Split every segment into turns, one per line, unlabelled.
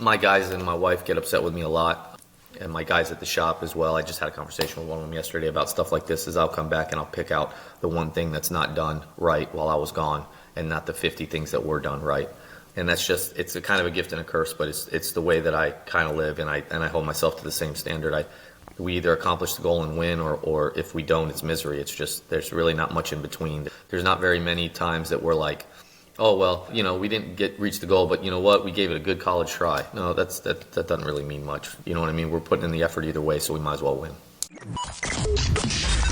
My guys and my wife get upset with me a lot, and my guys at the shop as well. I just had a conversation with one of them yesterday about stuff like this. Is I'll come back and I'll pick out the one thing that's not done right while I was gone, and not the 50 things that were done right. And that's just, it's a kind of a gift and a curse, but it's the way that I kind of live, and I hold myself to the same standard. We either accomplish the goal and win, or if we don't, it's misery. It's just, there's really not much in between. There's not very many times that we're like, oh, well, we didn't reach the goal, but you know what? We gave it a good college try. No, that doesn't really mean much. You know what I mean? We're putting in the effort either way, so we might as well win.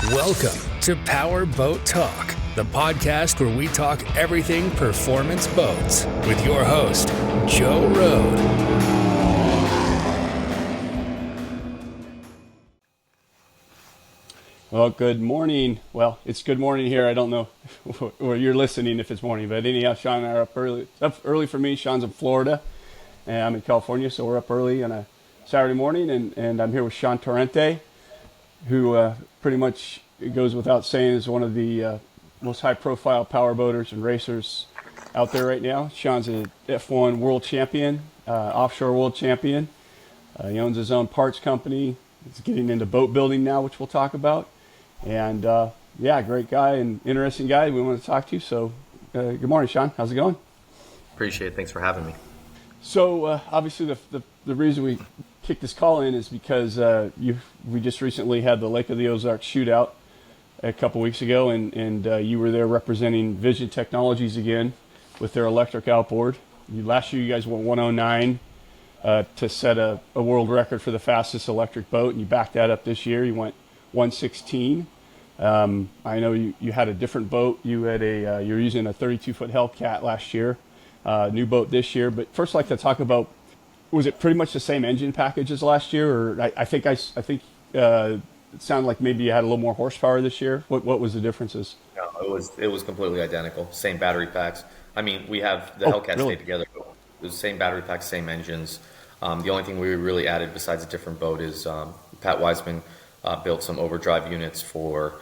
Welcome to Powerboat Talk, the podcast where we talk everything performance boats with your host, Joe Rohde.
Well, good morning. Well, it's good morning here. I don't know where you're listening if it's morning, but anyhow, Shaun and I are up early for me. Shaun's in Florida, and I'm in California, so we're up early on a Saturday morning, and I'm here with Shaun Torrente, who pretty much, it goes without saying, is one of the most high-profile powerboaters and racers out there right now. Shaun's an F1 World Champion, Offshore World Champion. He owns his own parts company. He's getting into boat building now, which we'll talk about. And yeah, great guy and interesting guy we want to talk to. So good morning, Shaun. How's it going?
Appreciate it. Thanks for having me.
So obviously the reason we kicked this call in is because we just recently had the Lake of the Ozarks Shootout a couple weeks ago, and you were there representing Vision Technologies again with their electric outboard. Last year you guys went 109 to set a world record for the fastest electric boat, and you backed that up this year. You went 116. I know you had a different boat. You had you were using a 32-foot Hellcat last year, new boat this year. But first, I'd like to talk about, was it pretty much the same engine package as last year, or I think it sounded like maybe you had a little more horsepower this year. What was the differences?
No, it was completely identical. Same battery packs. I mean, we have the Hellcat
really?
stayed together. It was the same battery packs, same engines. The only thing we really added besides a different boat is Pat Wiseman built some overdrive units for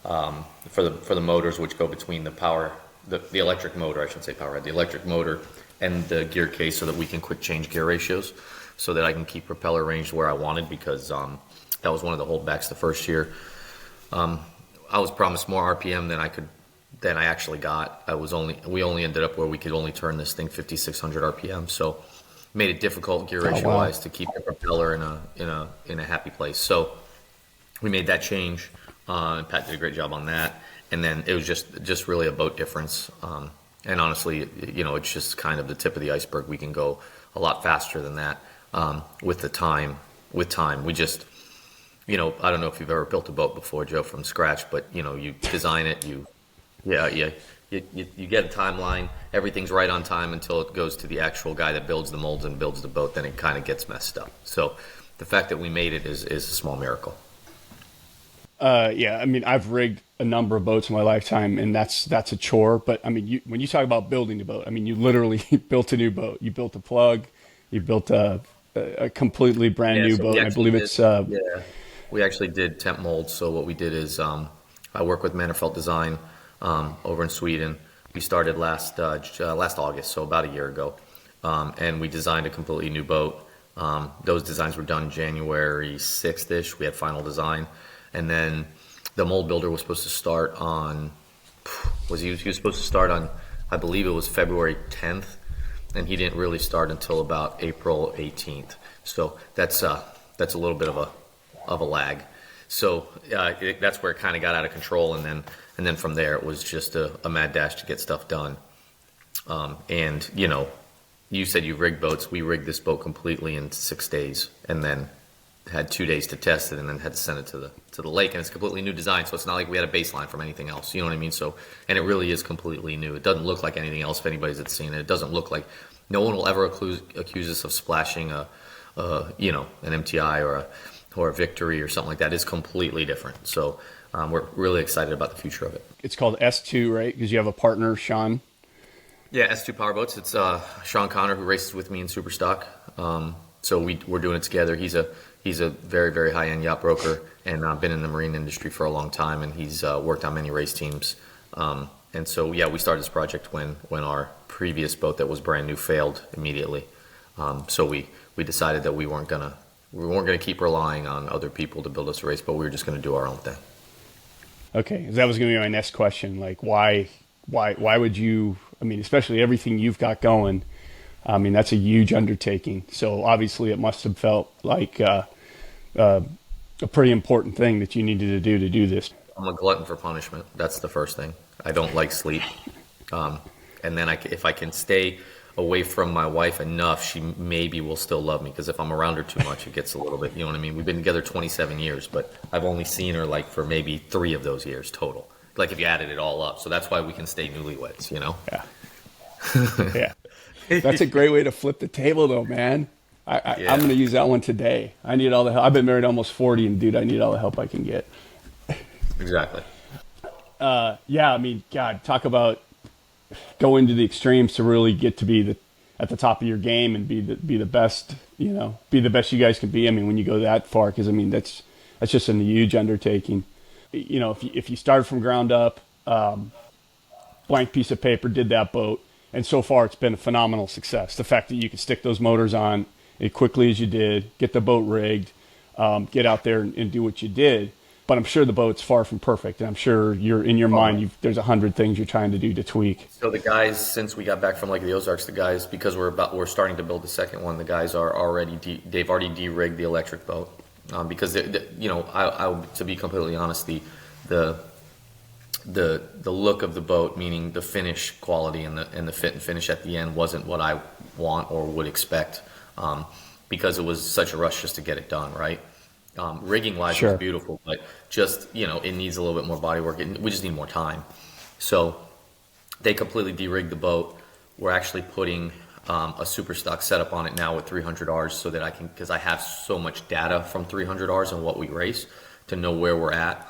the motors, which go between the electric motor, I should say powerhead, the electric motor and the gear case, so that we can quick change gear ratios, so that I can keep propeller range where I wanted, because that was one of the holdbacks the first year. I was promised more RPM than I actually got. We only ended up where we could only turn this thing 5,600 RPM, so made it difficult gear ratio wise to keep the propeller in a happy place. So we made that change, and Pat did a great job on that. And then it was just really a boat difference. And honestly, it's just kind of the tip of the iceberg. We can go a lot faster than that with time. We just, I don't know if you've ever built a boat before, Joe, from scratch, but you design it, you get a timeline, everything's right on time until it goes to the actual guy that builds the molds and builds the boat, then it kind of gets messed up. So the fact that we made it is a small miracle.
Yeah, I mean, I've rigged a number of boats in my lifetime, and that's a chore. But I mean, when you talk about building a boat, I mean, you literally built a new boat. You built a plug. You built a completely brand new boat. I believe
we actually did temp molds. So what we did is I work with Mannerfelt Design over in Sweden. We started last August, so about a year ago, and we designed a completely new boat. Those designs were done January 6th-ish. We had final design. And then the mold builder was supposed to start on, he was supposed to start on, I believe it was February 10th, and he didn't really start until about April 18th. So that's a little bit of a lag. So that's where it kind of got out of control, and then from there it was just a mad dash to get stuff done. And you said you rigged boats. We rigged this boat completely in 6 days, and then had 2 days to test it, and then had to send it to the lake. And it's a completely new design, so it's not like we had a baseline from anything else. You know what I mean? So, and it really is completely new. It doesn't look like anything else if anybody's had seen it. It doesn't look like, no one will ever accuse us of splashing an MTI or a Victory or something like that. It's completely different. So we're really excited about the future of it.
It's called S2, right? Because you have a partner, Shaun.
Yeah, S2 Powerboats. It's Sean Connor, who races with me in Superstock. So we're doing it together. He's a very, very high-end yacht broker, and been in the marine industry for a long time, and he's worked on many race teams. And so, yeah, we started this project when our previous boat that was brand new failed immediately. So we decided that we weren't gonna keep relying on other people to build us a race, but we were just gonna do our own thing.
Okay, that was going to be my next question. Like, why would you? I mean, especially everything you've got going. I mean, that's a huge undertaking. So obviously, it must have felt like a pretty important thing that you needed to do this.
I'm a glutton for punishment. That's the first thing. I don't like sleep, and then if I can stay away from my wife enough, she maybe will still love me, because if I'm around her too much, it gets a little bit, you know what I mean? We've been together 27 years, but I've only seen her like for maybe 3 of those years total, like if you added it all up. So that's why we can stay newlyweds, you know?
Yeah. Yeah. That's a great way to flip the table though, man. I'm going to use that one today. I need all the help. I've been married almost 40, and dude, I need all the help I can get.
Exactly.
Yeah, I mean, God, talk about going to the extremes to really get to be at the top of your game and be the best, you know, be the best you guys can be. I mean, when you go that far, because I mean that's just a huge undertaking. You know, if you started from ground up, blank piece of paper, did that boat, and so far it's been a phenomenal success. The fact that you could stick those motors on as quickly as you did, get the boat rigged, get out there and do what you did. But I'm sure the boat's far from perfect, and I'm sure you're in your mind. There's 100 things you're trying to do to tweak.
So the guys, since we got back from Lake of the Ozarks, the guys, because we're starting to build the second one, the guys are already they've already de-rigged the electric boat, because you know, I to be completely honest, the look of the boat, meaning the finish quality and the fit and finish at the end, wasn't what I want or would expect, because it was such a rush just to get it done, right? Rigging wise,
Sure.
It's beautiful, but just, you know, it needs a little bit more body work. We just need more time. So they completely de-rigged the boat. We're actually putting a super stock setup on it now with 300Rs, so that because I have so much data from 300Rs and what we race, to know where we're at,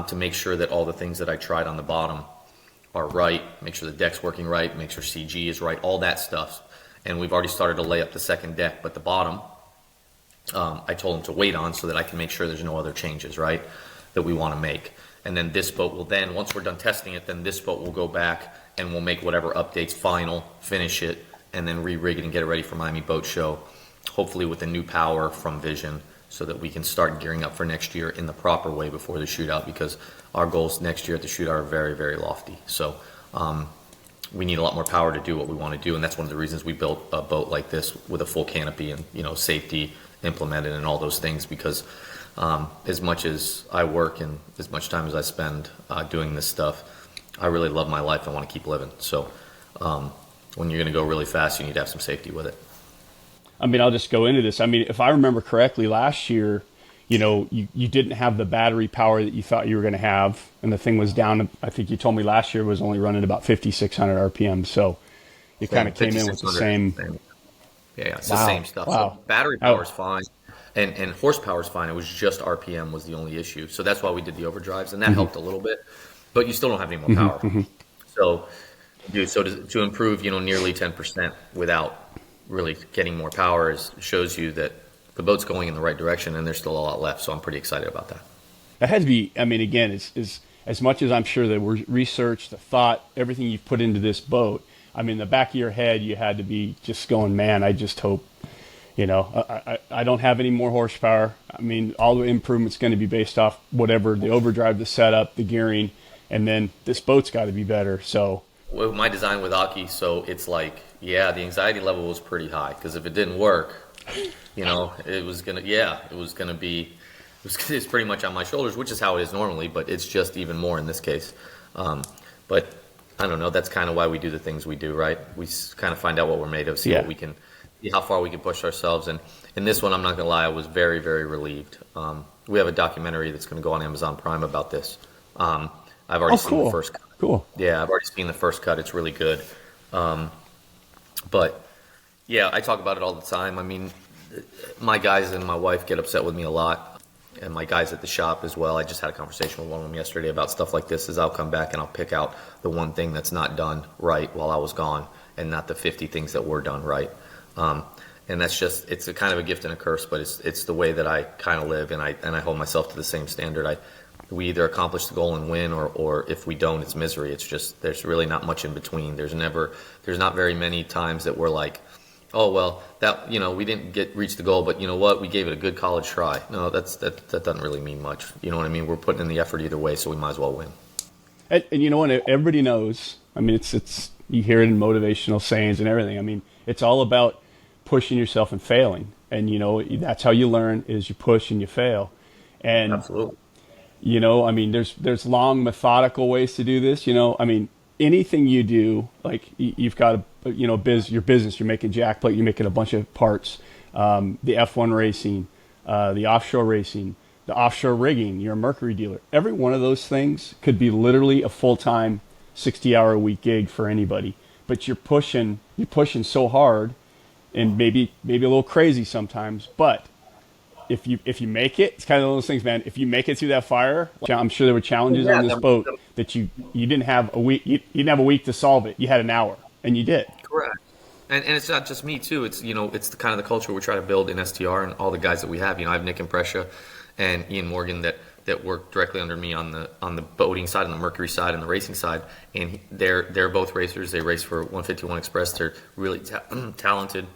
to make sure that all the things that I tried on the bottom are right, make sure the deck's working right, make sure CG is right, all that stuff. And we've already started to lay up the second deck, but the bottom, I told them to wait on, so that I can make sure there's no other changes, right, that we want to make. And then this boat will then, once we're done testing it, then this boat will go back and we'll make whatever updates final, finish it, and then re-rig it and get it ready for Miami Boat Show, hopefully with the new power from Vision, so that we can start gearing up for next year in the proper way before the shootout, because our goals next year at the shootout are very, very lofty. So we need a lot more power to do what we want to do, and that's one of the reasons we built a boat like this with a full canopy and, you know, safety implemented and all those things, because as much as I work and as much time as I spend doing this stuff, I really love my life and want to keep living. So when you're going to go really fast, you need to have some safety with it.
I mean, I'll just go into this. I mean, if I remember correctly, last year, you know, you didn't have the battery power that you thought you were going to have, and the thing was down. I think you told me last year was only running about 5,600 RPM. So you kind of came in with the same.
Yeah, it's the same stuff.
Wow.
So battery power is fine, and horsepower is fine. It was just RPM was the only issue. So that's why we did the overdrives, and that helped a little bit. But you still don't have any more power. So, to improve, you know, nearly 10% without really getting more power shows you that the boat's going in the right direction, and there's still a lot left. So I'm pretty excited about that.
That had to be. I mean, again, it's as much as I'm sure the research, the thought, everything you've put into this boat. I mean, in the back of your head, you had to be just going, man, I just hope, you know, I don't have any more horsepower. I mean, all the improvements going to be based off whatever, the overdrive, the setup, the gearing, and then this boat's got to be better. So
with my design with Aki, so it's like, yeah, the anxiety level was pretty high, because if it didn't work, you know, it's pretty much on my shoulders, which is how it is normally, but it's just even more in this case. But I don't know. That's kind of why we do the things we do, right? We kind of find out what we're made of, see how far we can push ourselves. And in this one, I'm not going to lie, I was very, very relieved. We have a documentary that's going to go on Amazon Prime about this. I've already seen the first cut.
Cool.
Yeah, I've already seen the first cut. It's really good. But yeah, I talk about it all the time. I mean, my guys and my wife get upset with me a lot. And my guys at the shop as well. I just had a conversation with one of them yesterday about stuff like this. I'll come back and I'll pick out the one thing that's not done right while I was gone, and not the 50 things that were done right. And that's just, it's a kind of a gift and a curse, but it's the way that I kind of live, and I hold myself to the same standard. We either accomplish the goal and win, or if we don't, it's misery. It's just, there's really not much in between. There's not very many times that we're like, Oh well, that we didn't reach the goal, but you know what? We gave it a good college try. No, that doesn't really mean much. You know what I mean? We're putting in the effort either way, so we might as well win.
And you know what? Everybody knows. I mean, it's you hear it in motivational sayings and everything. I mean, it's all about pushing yourself and failing. And that's how you learn, is you push and you fail. And
Absolutely.
I mean, there's long, methodical ways to do this. I mean, anything you do, like you've got your business, you're making jack plate, you're making a bunch of parts, the F1 racing, the offshore racing, the offshore rigging, you're a Mercury dealer. Every one of those things could be literally a full-time 60-hour-a-week gig for anybody. But you're pushing so hard, and maybe a little crazy sometimes, but if you make it, it's kind of one of those things, man. If you make it through that fire, I'm sure there were challenges on this boat that you didn't have a week. You didn't have a week to solve it. You had an hour, and you did.
Correct. And it's not just me too. It's it's the kind of the culture we try to build in STR and all the guys that we have. I have Nick and Prescia and Ian Morgan that work directly under me on the boating side, on the Mercury side, and the racing side. And they're both racers. They race for 151 Express. They're really talented.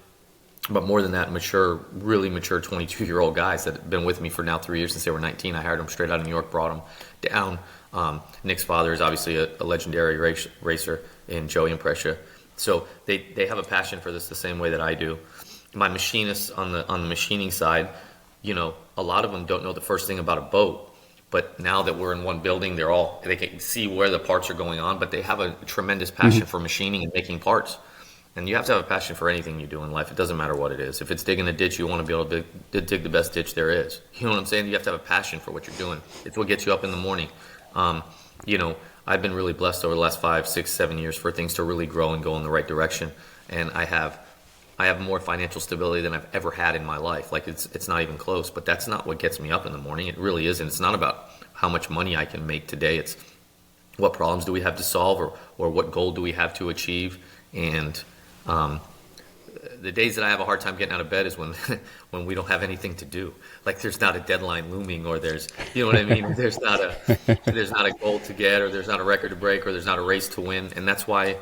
But more than that, really mature 22-year-old guys that have been with me for now 3 years since they were 19. I hired them straight out of New York, brought them down. Nick's father is obviously a legendary racer in Joey and Prescia. So they have a passion for this the same way that I do. My machinists on the machining side, a lot of them don't know the first thing about a boat. But now that we're in one building, they can see where the parts are going on, but they have a tremendous passion for machining and making parts. And you have to have a passion for anything you do in life. It doesn't matter what it is. If it's digging a ditch, you want to be able to dig the best ditch there is. You know what I'm saying? You have to have a passion for what you're doing. It's what gets you up in the morning. I've been really blessed over the last 5, 6, 7 years for things to really grow and go in the right direction. And I have more financial stability than I've ever had in my life. Like it's not even close. But that's not what gets me up in the morning. It really isn't. It's not about how much money I can make today. It's what problems do we have to solve, or what goal do we have to achieve. And the days that I have a hard time getting out of bed is when we don't have anything to do. Like there's not a deadline looming, or there's, you know what I mean? There's not a goal to get, or there's not a record to break, or there's not a race to win. And that's why,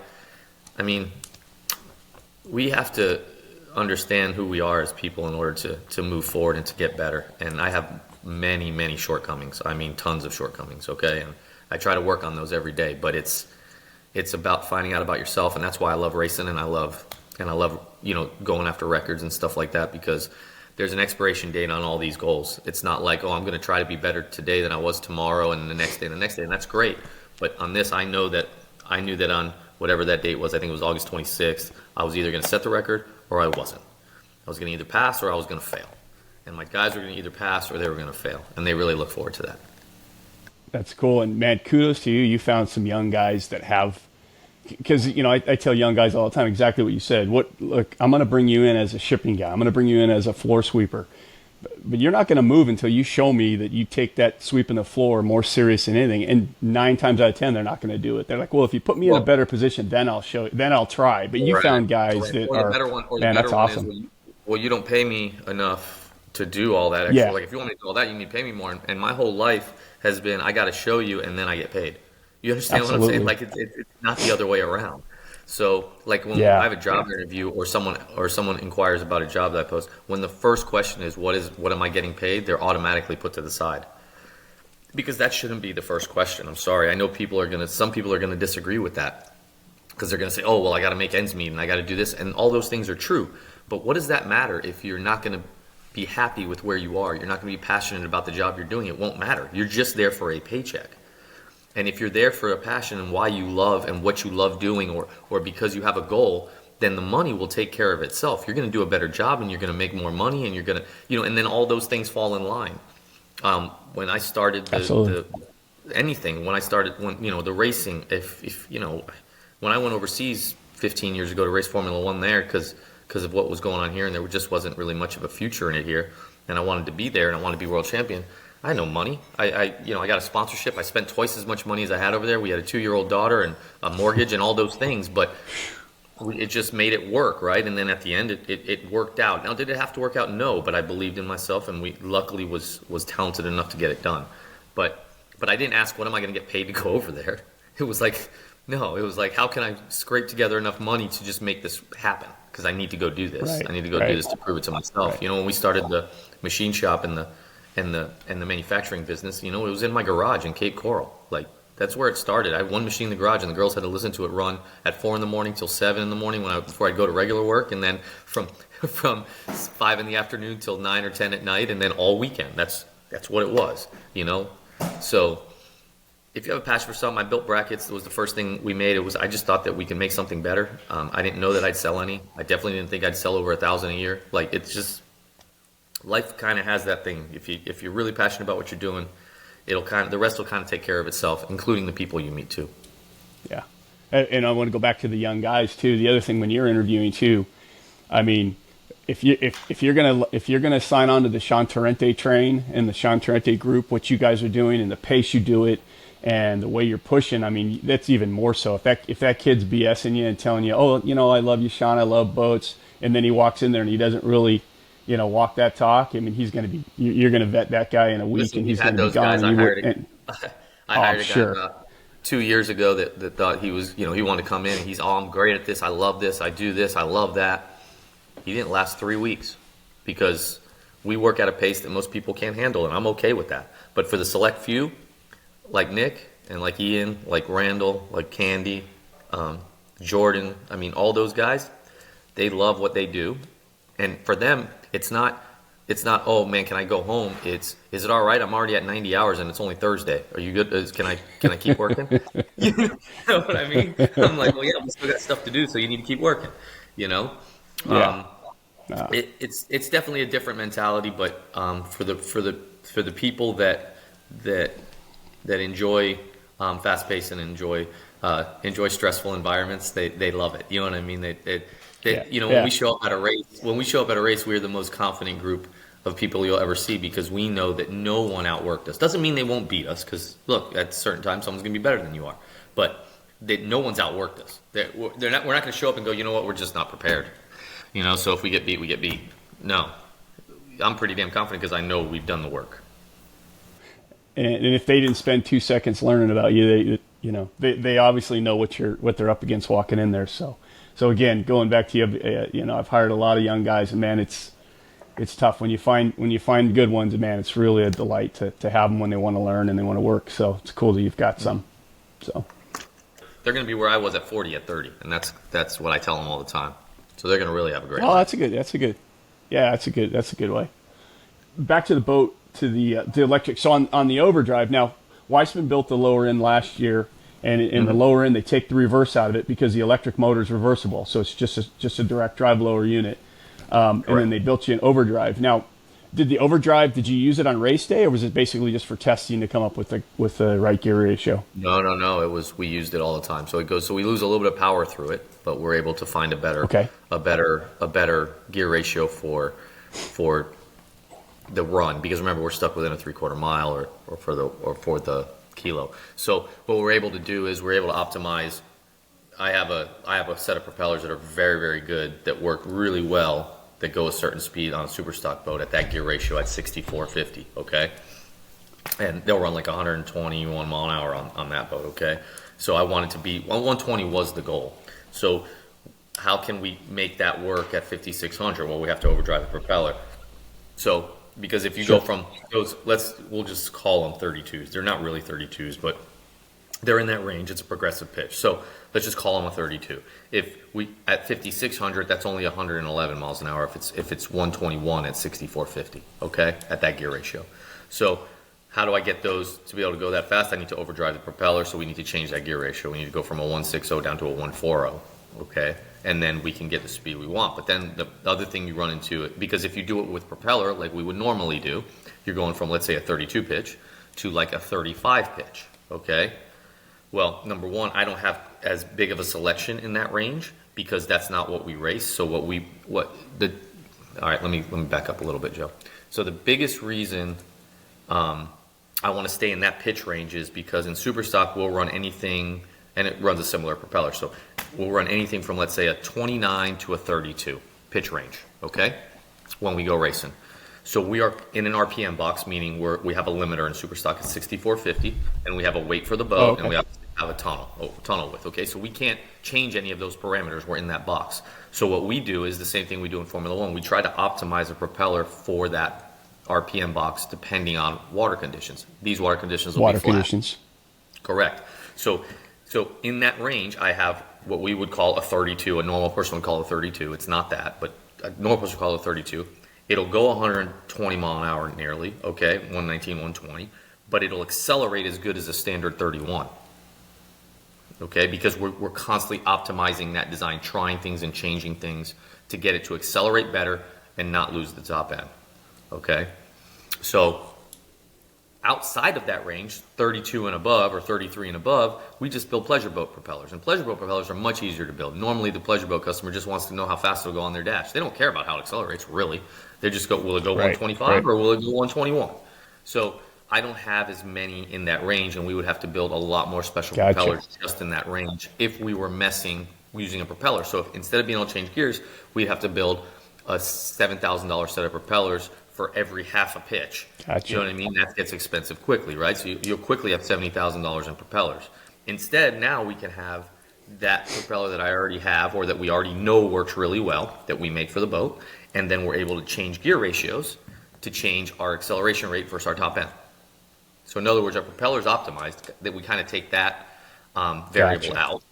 we have to understand who we are as people in order to move forward and to get better. And I have many, many shortcomings. Tons of shortcomings. Okay. And I try to work on those every day, but it's about finding out about yourself. And that's why I love racing, and I love going after records and stuff like that, because there's an expiration date on all these goals. It's not like, I'm going to try to be better today than I was tomorrow, and the next day, and that's great. But on this, I knew that on whatever that date was, I think it was August 26th, I was either going to set the record or I wasn't. I was going to either pass or I was going to fail. And my guys were going to either pass or they were going to fail. And they really look forward to that. That's cool. And man, kudos to you. You found some young guys that have, because, I tell young guys all the time exactly what you said. Look, I'm going to bring you in as a shipping guy. I'm going to bring you in as a floor sweeper. But you're not going to move until you show me that you take that sweeping the floor more serious than anything. And 9 times out of 10, they're not going to do it. They're like, well, if you put me in a better position, then I'll show you. Then I'll try. But you found guys that are, man, that's awesome. You don't pay me enough to do all that extra. Yeah. Like, if you want me to do all that, you need to pay me more. And my whole life has been, I got to show you, and then I get paid. You understand what I'm saying? Like, it's not the other way around. So, like, when I have a job interview, or someone inquires about a job that I post, when the first question is what am I getting paid, they're automatically put to the side, because that shouldn't be the first question. I'm sorry. I know some people are gonna disagree with that, because they're gonna say, oh, well, I got to make ends meet and I got to do this, and all those things are true. But what does that matter if you're not gonna be happy with where you are? You're not gonna be passionate about the job you're doing. It won't matter. You're just there for a paycheck. And if you're there for a passion and why you love and what you love doing, or because you have a goal, then the money will take care of itself. You're going to do a better job, and you're going to make more money, and you're going to, and then all those things fall in line. When I started the racing, when I went overseas 15 years ago to race Formula One there, because of what was going on here, and there just wasn't really much of a future in it here, and I wanted to be there, and I wanted to be world champion. I had no money. I got a sponsorship. I spent twice as much money as I had over there. We had a 2-year-old daughter and a mortgage and all those things, but it just made it work, right? And then at the end, it worked out. Now, did it have to work out? No, but I believed in myself, and we luckily was talented enough to get it done. But I didn't ask, what am I going to get paid to go over there? It was like, no, it was like, how can I scrape together enough money to just make this happen? because I need to go do this.
Right,
I need to go
right.
do this to prove it to myself.
Right.
You know, when we started the machine shop and the manufacturing business, you know, it was in my garage in Cape Coral. Like, that's where it started. I had one machine in the garage, and the girls had to listen to it run at 4 a.m. till 7 a.m. before I'd go to regular work, and then from 5 p.m. till 9 or 10 at night, and then all weekend. That's what it was, you know. So if you have a passion for something, I built brackets. It was the first thing we made. I just thought that we could make something better. I didn't know that I'd sell any. I definitely didn't think I'd sell over 1,000 a year. Like, it's just, life kind of has that thing. If you're really passionate about what you're doing, the rest will kind of take care of itself, including the people you meet too.
Yeah. And I want to go back to the young guys too. The other thing, when you're interviewing too, I mean, if you're gonna sign on to the Shaun Torrente train and the Shaun Torrente group, what you guys are doing and the pace you do it and the way you're pushing, I mean, that's even more so. If that kid's BSing you and telling you, oh, you know, I love you, Shaun, I love boats, and then he walks in there and he doesn't really, you know, walk that talk, I mean, you're going to vet that guy in a week.
Listen,
and he's
had
going to
those
be gone.
guys. I hired a guy about 2 years ago that thought he was, you know, he wanted to come in and I'm great at this. I love this. I do this. I love that. He didn't last 3 weeks because we work at a pace that most people can't handle, and I'm okay with that. But for the select few, like Nick and like Ian, like Randall, like Candy, Jordan, I mean, all those guys, they love what they do. And for them, it's not, oh man, can I go home? Is it all right? I'm already at 90 hours and it's only Thursday. Are you good? Can I keep working? You know what I mean? I'm like, well, yeah, we still got stuff to do, so you need to keep working, you know?
Yeah.
It's definitely a different mentality, but for the people that enjoy fast pace and enjoy stressful environments, they love it. You know what I mean? When we show up at a race, we're the most confident group of people you'll ever see, because we know that no one outworked us. Doesn't mean they won't beat us, because look, at certain times someone's gonna be better than you are, but no one's outworked us. We're not going to show up and go, you know what, we're just not prepared. You know, so if we get beat, we get beat. No, I'm pretty damn confident because I know we've done the work.
And if they didn't spend 2 seconds learning about you, they obviously know what they're up against walking in there. So again, going back to you, I've hired a lot of young guys, and man, it's tough when you find good ones. And man, it's really a delight to have them when they want to learn and they want to work. So it's cool that you've got some. So
they're going to be where I was at 40 at 30, and that's what I tell them all the time. So they're going to really have a great life.
That's a good way. Back to the boat, to the electric. So on the overdrive, now Weissman built the lower end last year, and in the lower end they take the reverse out of it because the electric motor is reversible. So it's just a direct drive lower unit, and then they built you an overdrive. Now, did you use it on race day, or was it basically just for testing to come up with the right gear ratio?
No. We used it all the time. So we lose a little bit of power through it, but we're able to find a better gear ratio for the run, because remember, we're stuck within a 3/4 mile or for the kilo. So what we're able to do is we're able to optimize. I have a set of propellers that are very, very good, that work really well, that go a certain speed on a super stock boat at that gear ratio at 6450, okay? And they'll run like 121 mile an hour on that boat, okay? So I wanted to be, 120 was the goal. So how can we make that work at 5600? Well, we have to overdrive the propeller. So, because if you go from those, we'll just call them 32s. They're not really 32s, but they're in that range. It's a progressive pitch. So let's just call them a 32. If we at 5600, that's only 111 miles an hour. If it's 121 at 6450, okay, at that gear ratio. So how do I get those to be able to go that fast? I need to overdrive the propeller, so we need to change that gear ratio. We need to go from a 160 down to a 140, okay, and then we can get the speed we want. But then the other thing you run into it, because if you do it with propeller like we would normally do, you're going from, let's say, a 32 pitch to like a 35 pitch, okay? Well, number one, I don't have as big of a selection in that range, because that's not what we race. So all right, let me back up a little bit, Joe. So the biggest reason I want to stay in that pitch range is because in super stock we'll run anything, and it runs a similar propeller. So we'll run anything from, let's say, a 29 to a 32 pitch range, okay, when we go racing. So we are in an RPM box, meaning we have a limiter in super stock at 6450, and we have a weight for the boat, and we have a tunnel width. Okay, so we can't change any of those parameters. We're in that box. So what we do is the same thing we do in Formula One. We try to optimize a propeller for that RPM box depending on water conditions. These water conditions will be flat.
Conditions.
Correct. So in that range, I have what we would call a 32. A normal person would call a 32. It's not that, but a normal person would call it a 32. It'll go 120 mile an hour nearly, okay, 119, 120, but it'll accelerate as good as a standard 31, okay, because we're constantly optimizing that design, trying things and changing things to get it to accelerate better and not lose the top end, okay? So outside of that range, 32 and above or 33 and above, we just build pleasure boat propellers. And pleasure boat propellers are much easier to build. Normally, the pleasure boat customer just wants to know how fast it'll go on their dash. They don't care about how it accelerates, really. They just go, will it go 125 or will it go 121? So I don't have as many in that range, and we would have to build a lot more special propellers just in that range if we were messing using a propeller. So if, instead of being able to change gears, we'd have to build a $7,000 set of propellers for every half a pitch.
Gotcha.
You know what I mean? That gets expensive quickly, right? So you'll quickly have $70,000 in propellers. Instead, now we can have that propeller that I already have or that we already know works really well that we make for the boat, and then we're able to change gear ratios to change our acceleration rate versus our top end. So in other words, our propeller is optimized, that we kind of take that variable out,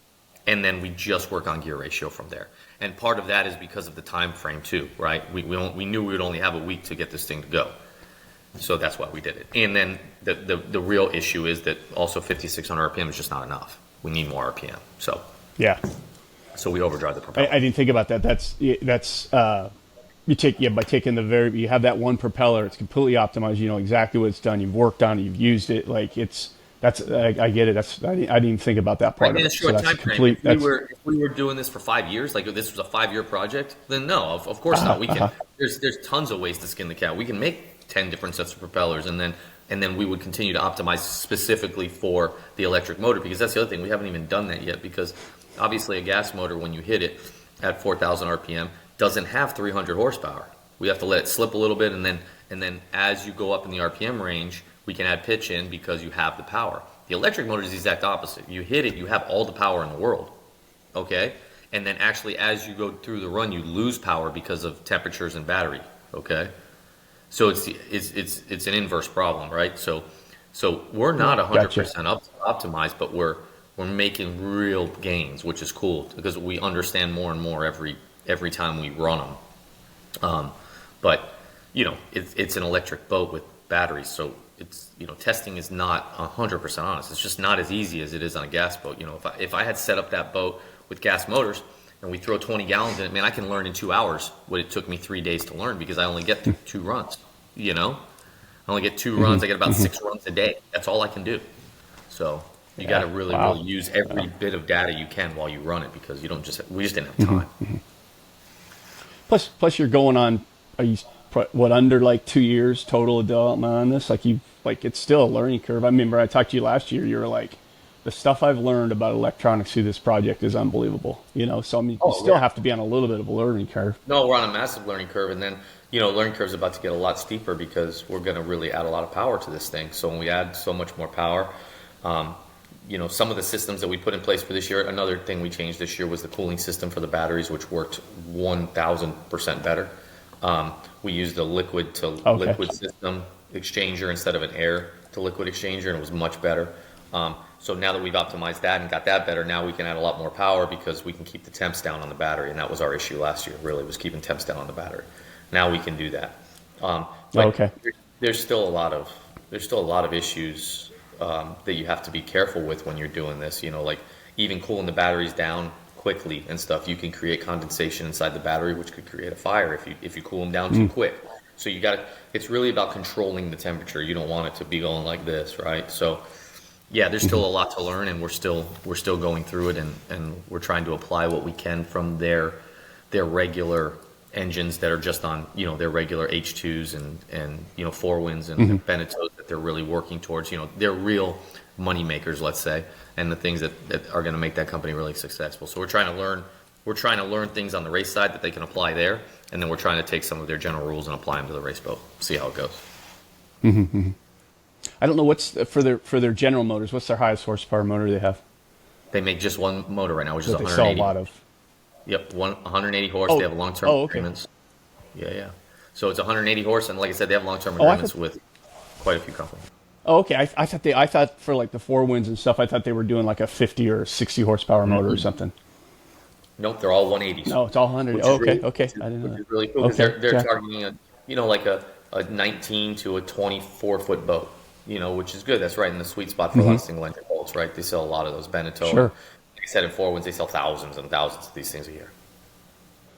and then we just work on gear ratio from there. And part of that is because of the time frame too, right? We knew we would only have a week to get this thing to go. So that's why we did it. And then the real issue is that also 5,600 RPM is just not enough. We need more RPM. So
yeah.
So we overdrive the propeller.
I didn't think about that. That's by taking you have that one propeller, it's completely optimized. You know exactly what it's done. You've worked on it. You've used it. Like I get it. I didn't even think about that part of it.
Short time frame. If we were doing this for 5 years, like if this was a 5-year project, then no, of course not. We can. There's tons of ways to skin the cat. We can make 10 different sets of propellers, and then we would continue to optimize specifically for the electric motor, because that's the other thing. We haven't even done that yet, because obviously a gas motor, when you hit it at 4,000 RPM, doesn't have 300 horsepower. We have to let it slip a little bit, and then as you go up in the RPM range, we can add pitch in because you have the power. The electric motor is the exact opposite. You hit it, you have all the power in the world, okay? And then actually as you go through the run, you lose power because of temperatures and battery, okay? So it's an inverse problem, right? So we're not 100% optimized, but we're making real gains, which is cool because we understand more and more every time we run them. But you know, it's an electric boat with batteries, so it's, you know, testing is not 100% honest. It's just not as easy as it is on a gas boat. You know, if I had set up that boat with gas motors and we throw 20 gallons in it, man, I can learn in 2 hours what it took me 3 days to learn, because I only get 2 runs. You know, I only get 2 runs. I get about 6 runs a day. That's all I can do. So you got to really use every bit of data you can while you run it, because we just didn't have time.
Plus you're going on, are you under like 2 years total development on this? Like it's still a learning curve. I remember I talked to you last year. You were like, the stuff I've learned about electronics through this project is unbelievable. You know, so I mean, you still have to be on a little bit of a learning curve.
No, we're on a massive learning curve, and then, you know, learning curve is about to get a lot steeper because we're going to really add a lot of power to this thing. So when we add so much more power, you know, some of the systems that we put in place for this year, another thing we changed this year was the cooling system for the batteries, which worked 1,000% better. We used a liquid to liquid system exchanger instead of an air to liquid exchanger, and it was much better. So now that we've optimized that and got that better, now we can add a lot more power because we can keep the temps down on the battery, and that was our issue last year, really, was keeping temps down on the battery. Now we can do that. There's still a lot of issues that you have to be careful with when you're doing this. You know, like even cooling the batteries down quickly and stuff, you can create condensation inside the battery, which could create a fire if you cool them down too quick. So it's really about controlling the temperature. You don't want it to be going like this, right? So yeah, there's still a lot to learn, and we're still going through it, and we're trying to apply what we can from their regular engines that are just on, you know, their regular H2s and you know, Four Winds and Beneteaus that they're really working towards. You know, they're real money makers, let's say, and the things that are going to make that company really successful. So we're trying to learn things on the race side that they can apply there, and then we're trying to take some of their general rules and apply them to the race boat. See how it goes.
I don't know what's for their general motors. What's their highest horsepower motor they have?
They make just one motor right now, which is
that they sell a
180.
lot of.
Yep, 180 horse.
Oh,
They have long-term
okay.
agreements. Yeah. So it's 180 horse, and like I said, they have long-term
Oh, I
agreements
thought-
with quite a few companies.
Oh, okay. I thought for like the 4 winds and stuff, I thought they were doing like a 50 or 60 horsepower motor or something.
Nope, they're all 180s.
No, it's all 100.
Which is
Oh, okay,
really-
okay. I didn't know
Which
that.
is really cool because
Okay,
they're
yeah.
targeting a 19 to a 24-foot boat, which is good. That's right in the sweet spot for a lot of single engine boats, right? They sell a lot of those Beneteau.
Mm-hmm. Sure.
Like I said, in 4 winds, they sell thousands and thousands of these things a year.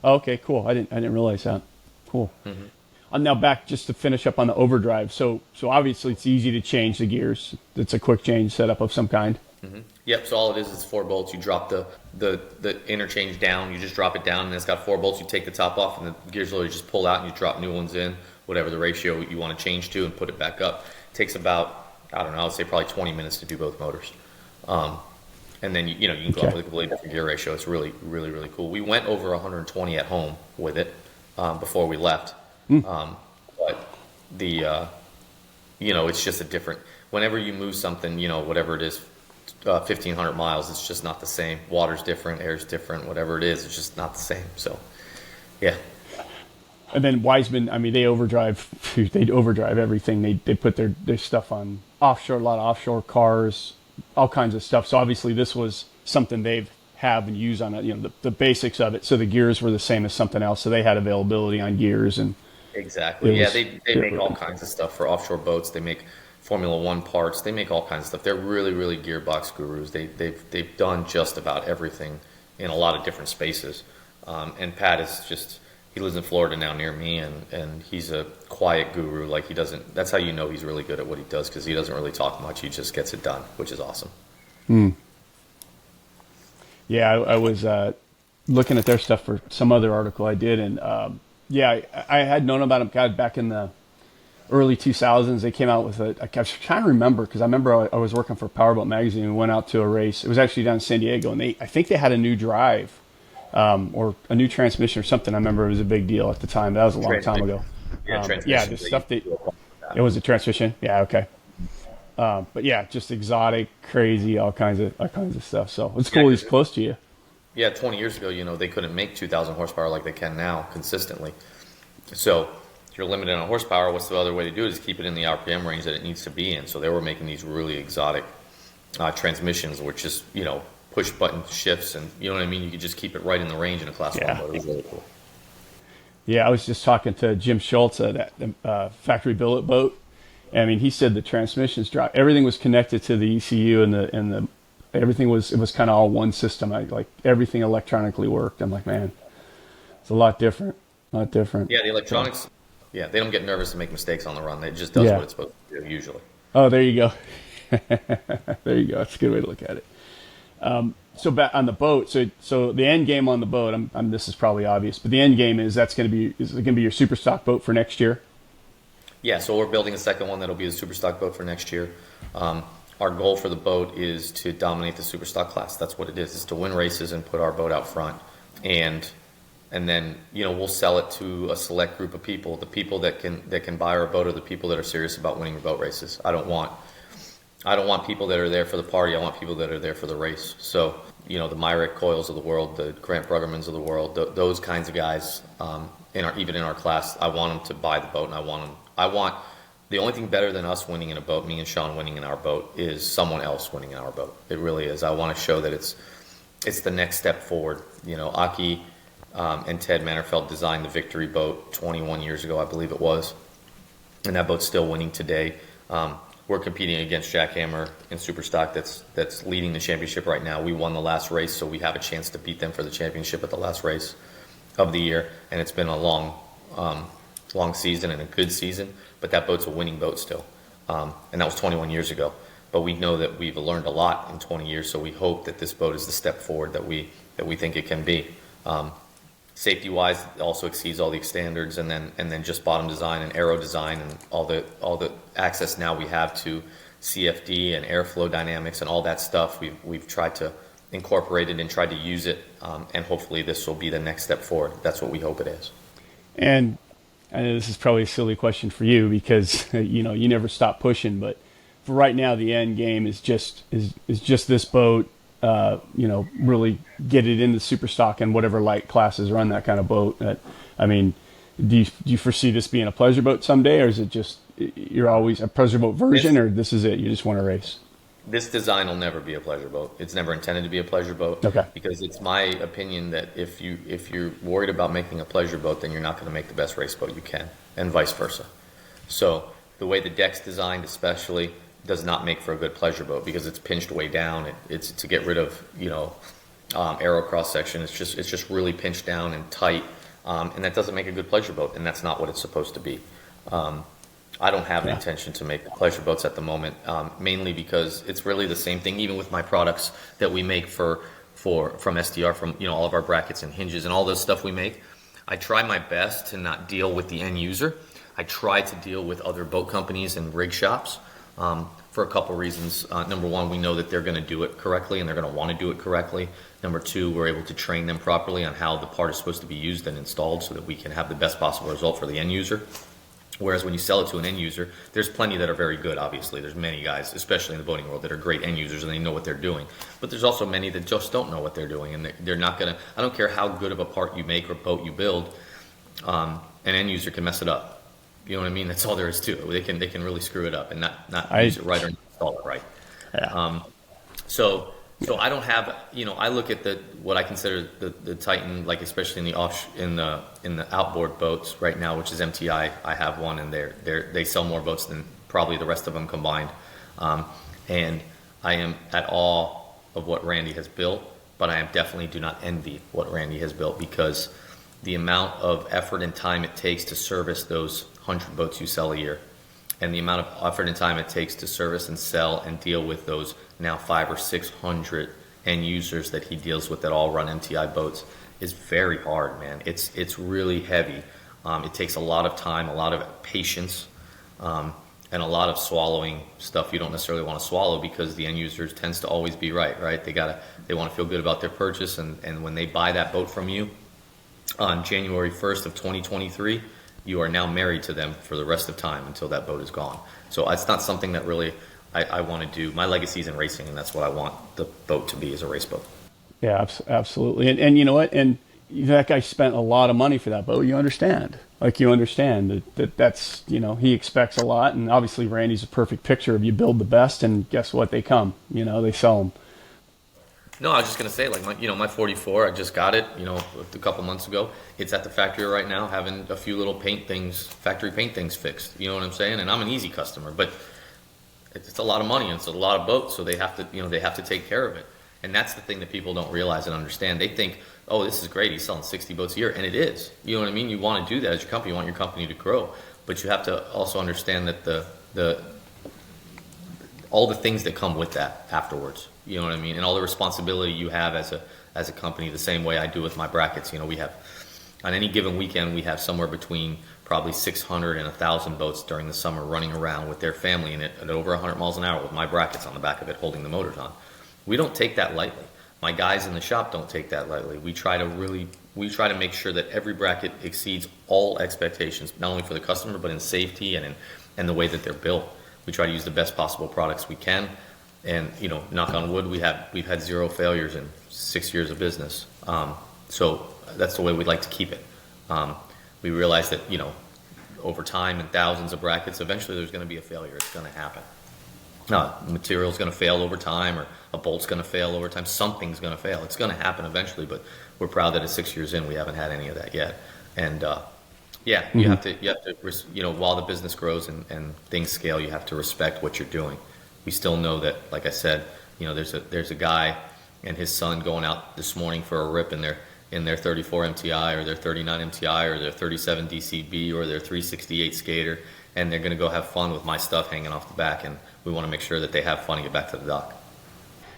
Oh, okay, cool. I didn't realize that. Cool. I'm now back just to finish up on the overdrive. So obviously it's easy to change the gears. It's a quick change setup of some kind.
Yep. So all it is 4 bolts. You drop the interchange down. You just drop it down, and it's got 4 bolts. You take the top off, and the gears literally just pull out, and you drop new ones in, whatever the ratio you want to change to, and put it back up. It takes about, I don't know, I would say probably 20 minutes to do both motors. And then you can go up with a completely different gear ratio. It's really, really, really cool. We went over 120 at home with it before we left. But it's just a different. Whenever you move something, whatever it is, 1,500 miles, it's just not the same. Water's different, air's different, whatever it is, it's just not the same. So, yeah.
And then Wiseman, I mean, they overdrive everything. They put their stuff on offshore, a lot of offshore cars, all kinds of stuff. So obviously this was something they have and use on it, the basics of it. So the gears were the same as something else. So they had availability on gears and.
Exactly. Yeah, they make all kinds of stuff for offshore boats. They make Formula One parts. They make all kinds of stuff. They're really, really gearbox gurus. They've done just about everything in a lot of different spaces. And Pat is just, he lives in Florida now near me, and he's a quiet guru. Like that's how you know he's really good at what he does, because he doesn't really talk much. He just gets it done, which is awesome.
Yeah, I was looking at their stuff for some other article I did, and I had known about them. God, back in the early 2000s, they came out with I was trying to remember, because I remember I was working for Powerboat magazine. We went out to a race. It was actually down in San Diego, and I think they had a new drive or a new transmission or something. I remember it was a big deal at the time. That was a long time ago. The stuff it was a transmission. Yeah, okay. But yeah, just exotic, crazy, all kinds of stuff. So it's cool he's close to you.
Yeah, 20 years ago, they couldn't make 2,000 horsepower like they can now consistently. So if you're limited on horsepower, what's the other way to do it is keep it in the RPM range that it needs to be in. So they were making these really exotic transmissions, which is, push button shifts, and you know what I mean? You could just keep it right in the range in a Class 1 motor. It was really cool.
Yeah, I was just talking to Jim Schultz at that factory billet boat. I mean, he said the transmissions dropped. Everything was connected to the ECU, and the everything was kind of all one system. Like everything electronically worked. I'm like, man, it's a lot different.
Yeah, the electronics. Yeah, they don't get nervous to make mistakes on the run. It just does what it's supposed to do usually.
Oh, there you go. There you go. That's a good way to look at it. So back on the boat. So the end game on the boat. This is probably obvious, but the end game is it going to be your super stock boat for next year?
Yeah, so we're building a second one that'll be the super stock boat for next year. Our goal for the boat is to dominate the super stock class. That's what it is. It's to win races and put our boat out front, and then we'll sell it to a select group of people. The people that can buy our boat are the people that are serious about winning the boat races. I don't want people that are there for the party. I want people that are there for the race. So the Myrick Coils of the world, the Grant Bruggermans of the world, those kinds of guys even in our class, I want them to buy the boat, and I want the only thing better than us winning in a boat, me and Shaun winning in our boat, is someone else winning in our boat. It really is. I want to show that it's the next step forward. Aki and Ted Mannerfeld designed the Victory boat 21 years ago, I believe it was, and that boat's still winning today. We're competing against Jack Hammer in Superstock that's leading the championship right now. We won the last race, so we have a chance to beat them for the championship at the last race of the year, and it's been a long season and a good season, but that boat's a winning boat still, and that was 21 years ago. But we know that we've learned a lot in 20 years, so we hope that this boat is the step forward that we think it can be. Safety-wise, it also exceeds all the standards, and then just bottom design and aero design and all the access now we have to CFD and airflow dynamics and all that stuff. We've tried to incorporate it and tried to use it, and hopefully this will be the next step forward. That's what we hope it is.
And I know this is probably a silly question for you, because you never stop pushing, but for right now the end game is just this boat really get it into super stock and whatever light classes run that kind of boat. I mean, do you foresee this being a pleasure boat someday, or is it just you're always a pleasure boat version, or this is it? You just want to race?
This design will never be a pleasure boat. It's never intended to be a pleasure boat.
Okay.
Because it's my opinion that if you're worried about making a pleasure boat, then you're not going to make the best race boat you can, and vice versa. So the way the deck's designed, especially, does not make for a good pleasure boat because it's pinched way down. It's to get rid of aero cross section. It's just really pinched down and tight, and that doesn't make a good pleasure boat. And that's not what it's supposed to be. I don't have an intention to make pleasure boats at the moment, mainly because it's really the same thing. Even with my products that we make from STR, from all of our brackets and hinges and all this stuff we make, I try my best to not deal with the end user. I try to deal with other boat companies and rig shops for a couple reasons. Number one, we know that they're going to do it correctly and they're going to want to do it correctly. Number two, we're able to train them properly on how the part is supposed to be used and installed so that we can have the best possible result for the end user. Whereas when you sell it to an end user, there's plenty that are very good, obviously. There's many guys, especially in the boating world, that are great end users and they know what they're doing. But there's also many that just don't know what they're doing, and they're not going to, I don't care how good of a part you make or boat you build, an end user can mess it up. You know what I mean? That's all there is to it. They can really screw it up and not use it right or install it right.
Yeah.
So I don't have, I look at what I consider the Titan, like especially in the outboard boats right now, which is MTI. I have one, and they sell more boats than probably the rest of them combined. And I am at awe of what Randy has built, but I definitely do not envy what Randy has built, because the amount of effort and time it takes to service those 100 boats you sell a year, and the amount of effort and time it takes to service and sell and deal with those now 500 or 600 end users that he deals with that all run MTI boats is very hard, man. It's really heavy. It takes a lot of time, a lot of patience, and a lot of swallowing stuff you don't necessarily want to swallow, because the end users tends to always be right? They want to feel good about their purchase, and when they buy that boat from you on January 1st of 2023, you are now married to them for the rest of time until that boat is gone. So it's not something that really I want to do. My legacy is in racing, and that's what I want the boat to be, as a race boat.
Yeah, absolutely. And you know what? And that guy spent a lot of money for that boat. You understand. That's, he expects a lot. And obviously Randy's a perfect picture of you build the best, and guess what? They come. They sell them.
No, I was just going to say, like, my 44, I just got it, a couple months ago. It's at the factory right now, having a few little factory paint things fixed. You know what I'm saying? And I'm an easy customer, but it's a lot of money and it's a lot of boats, so they have to take care of it. And that's the thing that people don't realize and understand. They think, oh, this is great, he's selling 60 boats a year, and it is. You know what I mean? You want to do that as your company. You want your company to grow, but you have to also understand that all the things that come with that afterwards. You know what I mean? And all the responsibility you have as a company, the same way I do with my brackets. We have, on any given weekend, we have somewhere between probably 600 and 1,000 boats during the summer running around with their family in it at over 100 miles an hour with my brackets on the back of it holding the motors on. We don't take that lightly. My guys in the shop don't take that lightly. We try to make sure that every bracket exceeds all expectations, not only for the customer, but in safety and the way that they're built. We try to use the best possible products we can. And, knock on wood, we've had 0 failures in 6 years of business. So that's the way we'd like to keep it. We realize that, over time and thousands of brackets, eventually there's going to be a failure. It's going to happen. Material's going to fail over time, or a bolt's going to fail over time. Something's going to fail. It's going to happen eventually, but we're proud that at 6 years in, we haven't had any of that yet. And, you have to, while the business grows and things scale, you have to respect what you're doing. We still know that, like I said, there's a guy and his son going out this morning for a rip in their 34 MTI or their 39 MTI or their 37 DCB or their 368 skater, and they're going to go have fun with my stuff hanging off the back, and we want to make sure that they have fun and get back to the dock.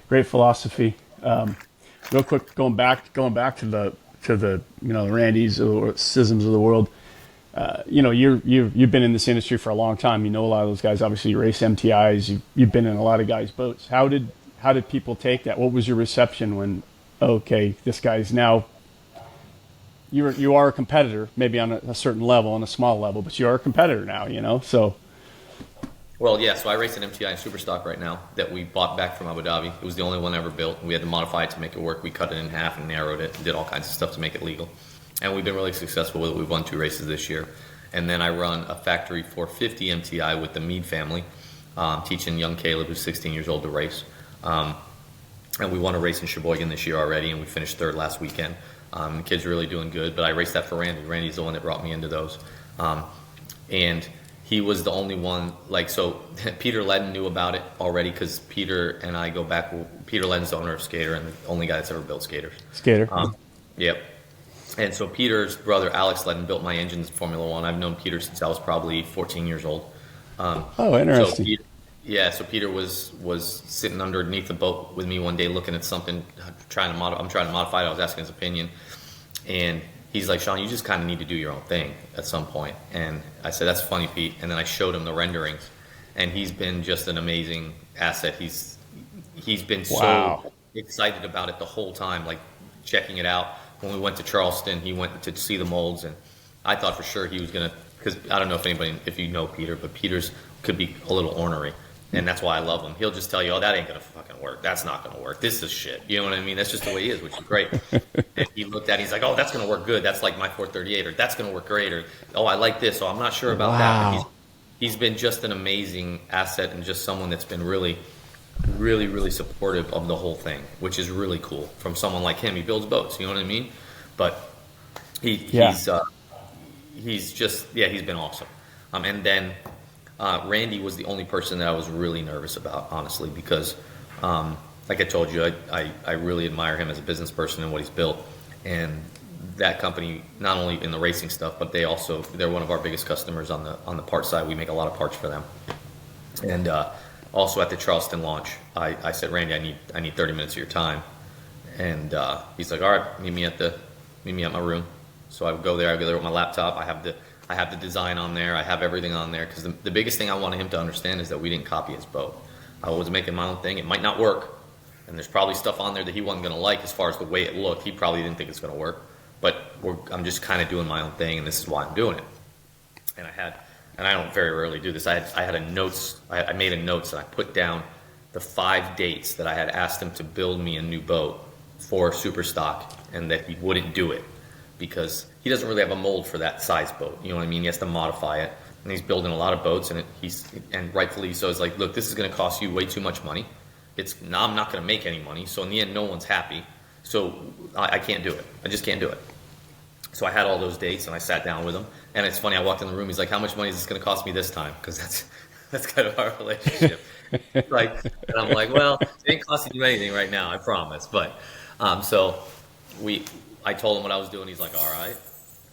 Great
philosophy. Real quick, going back to the Randys or Sisms of the world. You've been in this industry for a long time. You know a lot of those guys. Obviously, you race MTIs. You've been in a lot of guys' boats. How did people take that? What was your reception when, okay, this guy's now, you are a competitor, maybe on a certain level, on a small level, but you are a competitor now, So.
Well, yeah, so I race an MTI in Superstock right now that we bought back from Abu Dhabi. It was the only one ever built. We had to modify it to make it work. We cut it in half and narrowed it and did all kinds of stuff to make it legal. And we've been really successful with it. We've won 2 races this year. And then I run a factory 450 MTI with the Mead family, teaching young Caleb, who's 16 years old, to race. And we won a race in Sheboygan this year already, and we finished 3rd last weekend. The kid's really doing good, but I raced that for Randy. Randy's the one that brought me into those. And he was the only one, so Peter Ledden knew about it already because Peter and I go back. Peter Ledden's the owner of Skater and the only guy that's ever built skaters.
Skater.
Yep. And so Peter's brother, Alex Ledden, built my engines in Formula One. I've known Peter since I was probably 14 years old.
Oh, interesting.
So Peter was sitting underneath the boat with me one day looking at something, I'm trying to modify it. I was asking his opinion. And he's like, Shaun, you just kind of need to do your own thing at some point. And I said, that's funny, Pete. And then I showed him the renderings. And he's been just an amazing asset. He's been so excited about it the whole time, checking it out. When we went to Charleston, he went to see the molds. And I thought for sure he was going to, because I don't know if you know Peter, but Peter's could be a little ornery. And that's why I love him. He'll just tell you, oh, that ain't going to fucking work. That's not going to work. This is shit. You know what I mean? That's just the way he is, which is great. And he looked at it, he's like, oh, that's going to work good. That's like my 438, or that's going to work great. Or, oh, I like this. So I'm not sure about that. But he's been just an amazing asset and just someone that's been really, really, really supportive of the whole thing, which is really cool from someone like him. He builds boats, you know what I mean? But he's been awesome. And then Randy was the only person that I was really nervous about, honestly, because like I told you, I really admire him as a business person and what he's built. And that company, not only in the racing stuff, but they're one of our biggest customers on the part side. We make a lot of parts for them. And also at the Charleston launch, I said, Randy, I need 30 minutes of your time. And he's like, all right, meet me at my room. So I would go there with my laptop. I have the design on there. I have everything on there because the biggest thing I wanted him to understand is that we didn't copy his boat. I was making my own thing. It might not work, and there's probably stuff on there that he wasn't going to like as far as the way it looked. He probably didn't think it's going to work, but I'm just kind of doing my own thing, and this is why I'm doing it. And I don't very rarely do this. I made a notes, and I put down the 5 dates that I had asked him to build me a new boat for Superstock, and that he wouldn't do it because he doesn't really have a mold for that size boat. You know what I mean? He has to modify it, and he's building a lot of boats, and rightfully so. It's like, look, this is going to cost you way too much money. I'm not going to make any money. So in the end, no one's happy. So I can't do it. I just can't do it. So I had all those dates, and I sat down with him. And it's funny. I walked in the room. He's like, "How much money is this going to cost me this time?" Because that's kind of our relationship. And I'm like, "Well, it ain't costing you anything right now, I promise." But I told him what I was doing. He's like, "All right."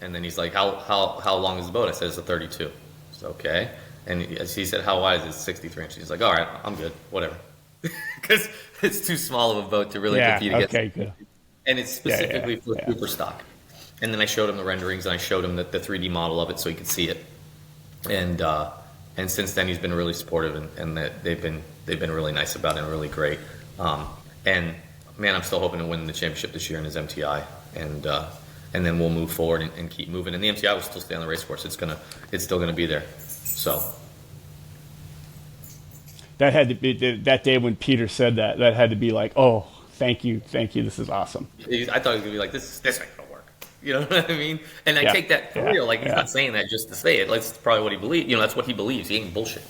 And then he's like, how long is the boat? I said, it's a 32. It's okay. And he said, how wide is it? 63 inches. He's like, all right, I'm good, whatever. Because it's too small of a boat to really compete against. Okay, good. And it's specifically for Superstock. And then I showed him the renderings, and I showed him the 3D model of it so he could see it. And since then he's been really supportive, and they've been really nice about it and really great. And man, I'm still hoping to win the championship this year in his MTI. And then we'll move forward and keep moving. And the MTI will still stay on the race course. It's still gonna be there. So
that had to be that day when Peter said that. That had to be like, oh, thank you, this is awesome.
I thought he was gonna be like, this ain't gonna work. You know what I mean? And I take that for real. Like, he's not saying that just to say it. Like, that's probably what he believes. That's what he believes. He ain't bullshitting.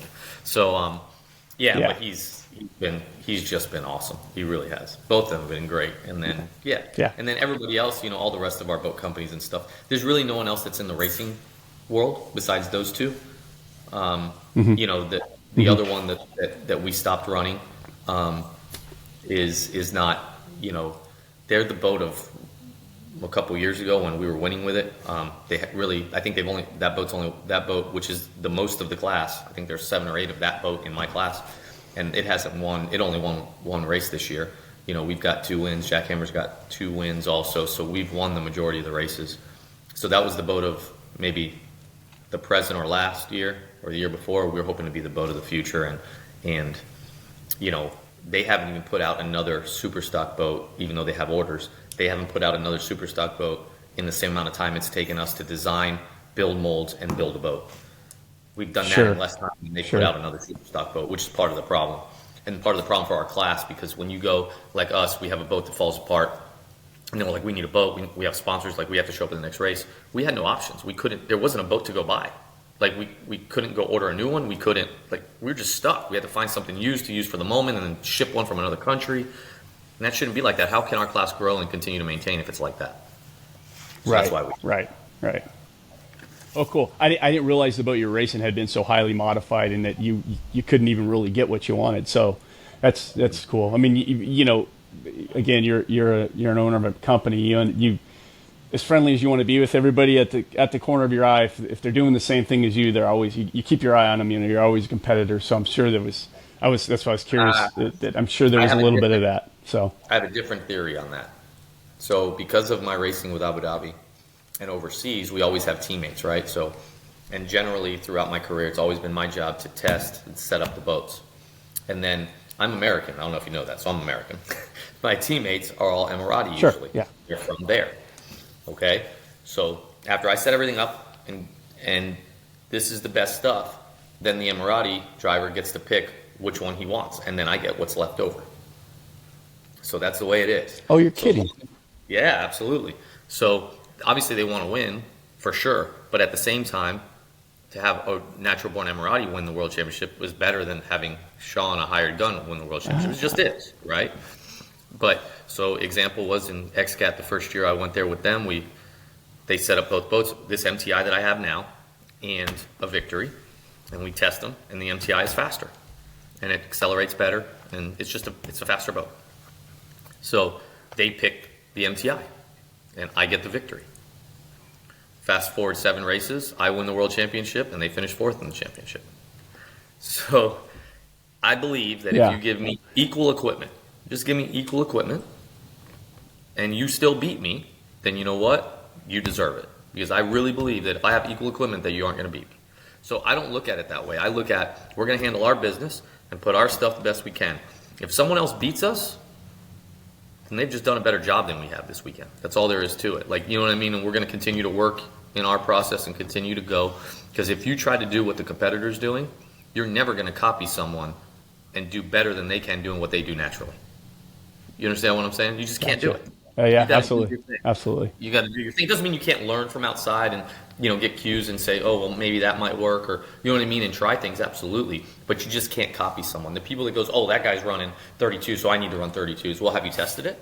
So but he's just been awesome. He really has. Both of them have been great. And then and then everybody else, all the rest of our boat companies and stuff. There's really no one else that's in the racing world besides those two. The other one that we stopped running is not. They're the boat of a couple years ago when we were winning with it. I think that boat, which is the most of the class. I think there's 7 or 8 of that boat in my class. And it hasn't won. It only won one race this year. We've got 2 wins. Jack Hammer's got 2 wins also. So we've won the majority of the races. So that was the boat of maybe the present or last year or the year before. We were hoping to be the boat of the future. And they haven't even put out another Superstock boat, even though they have orders. They haven't put out another Superstock boat in the same amount of time it's taken us to design, build molds, and build a boat. We've done that
Sure.
in less time than they
Sure.
put out another super stock boat, which is part of the problem. And part of the problem for our class, because when you go like us, we have a boat that falls apart, and then we're like, we need a boat. We have sponsors, like we have to show up in the next race. We had no options. We couldn't. There wasn't a boat to go buy. Like we couldn't go order a new one. We couldn't. Like we were just stuck. We had to find something used to use for the moment, and then ship one from another country. And that shouldn't be like that. How can our class grow and continue to maintain if it's like that? So
Right.
That's why we.
Right. Oh, cool. I didn't realize the boat you were racing had been so highly modified and that you couldn't even really get what you wanted. So that's cool. I mean, you know, again, you're an owner of a company. You as friendly as you want to be with everybody at the corner of your eye. If they're doing the same thing as you, they're always you keep your eye on them. You know, you're always a competitor. So I'm sure that's why I was curious. That I'm sure there was a little bit of that. So
I have a different theory on that. So because of my racing with Abu Dhabi and overseas, we always have teammates, right? So, and generally throughout my career, it's always been my job to test and set up the boats. And then I'm American. I don't know if you know that, so I'm American. My teammates are all Emirati
Sure,
usually.
yeah.
They're from there. Okay? So after I set everything up and this is the best stuff, then the Emirati driver gets to pick which one he wants, and then I get what's left over. So that's the way it is.
oh, you're kidding.
Yeah, absolutely. So obviously they want to win for sure, but at the same time, to have a natural born Emirati win the world championship was better than having Shaun, a hired gun, win the world championship. It just is, right? But so example was in XCAT the first year I went there with them, they set up both boats, this MTI that I have now and a Victory, and we test them, and the MTI is faster and it accelerates better, and it's a faster boat. So they picked the MTI and I get the Victory. Fast forward 7 races, I win the world championship and they finish 4th in the championship. So I believe that if you give me equal equipment, just give me equal equipment, and you still beat me, then you know what? You deserve it. Because I really believe that if I have equal equipment, that you aren't going to beat me. So I don't look at it that way. I look at, we're going to handle our business and put our stuff the best we can. If someone else beats us, then they've just done a better job than we have this weekend. That's all there is to it. Like, you know what I mean? And we're going to continue to work in our process and continue to go. Because if you try to do what the competitor's doing, you're never going to copy someone and do better than they can doing what they do naturally. You understand what I'm saying? You just can't do it.
Yeah, absolutely. Absolutely.
You got to do your thing. It doesn't mean you can't learn from outside and, you know, get cues and say, oh, well, maybe that might work, or, you know what I mean, and try things. Absolutely. But you just can't copy someone. The people that goes, oh, that guy's running 32, so I need to run 32s. Well, have you tested it?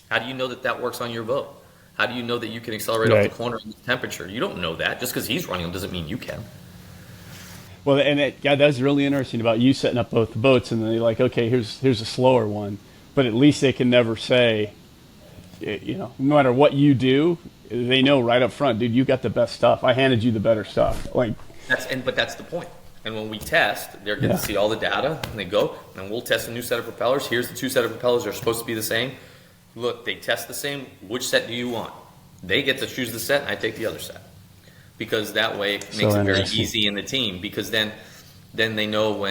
How do you know that that works on your boat? How do you know that you can accelerate off the corner in the temperature? You don't know that. Just because he's running them doesn't mean you can.
Well, and that's really interesting about you setting up both the boats, and then they're like, okay, here's a slower one, but at least they can never say, you know, no matter what you do, they know right up front, dude, you got the best stuff. I handed you the better stuff. Like
But that's the point. And when we test, they're going to see all the data, and they go, and we'll test a new set of propellers. Here's the 2 set of propellers. They're supposed to be the same. Look, they test the same. Which set do you want? They get to choose the set, and I take the other set. Because that way it makes it very easy in the team. Because then they know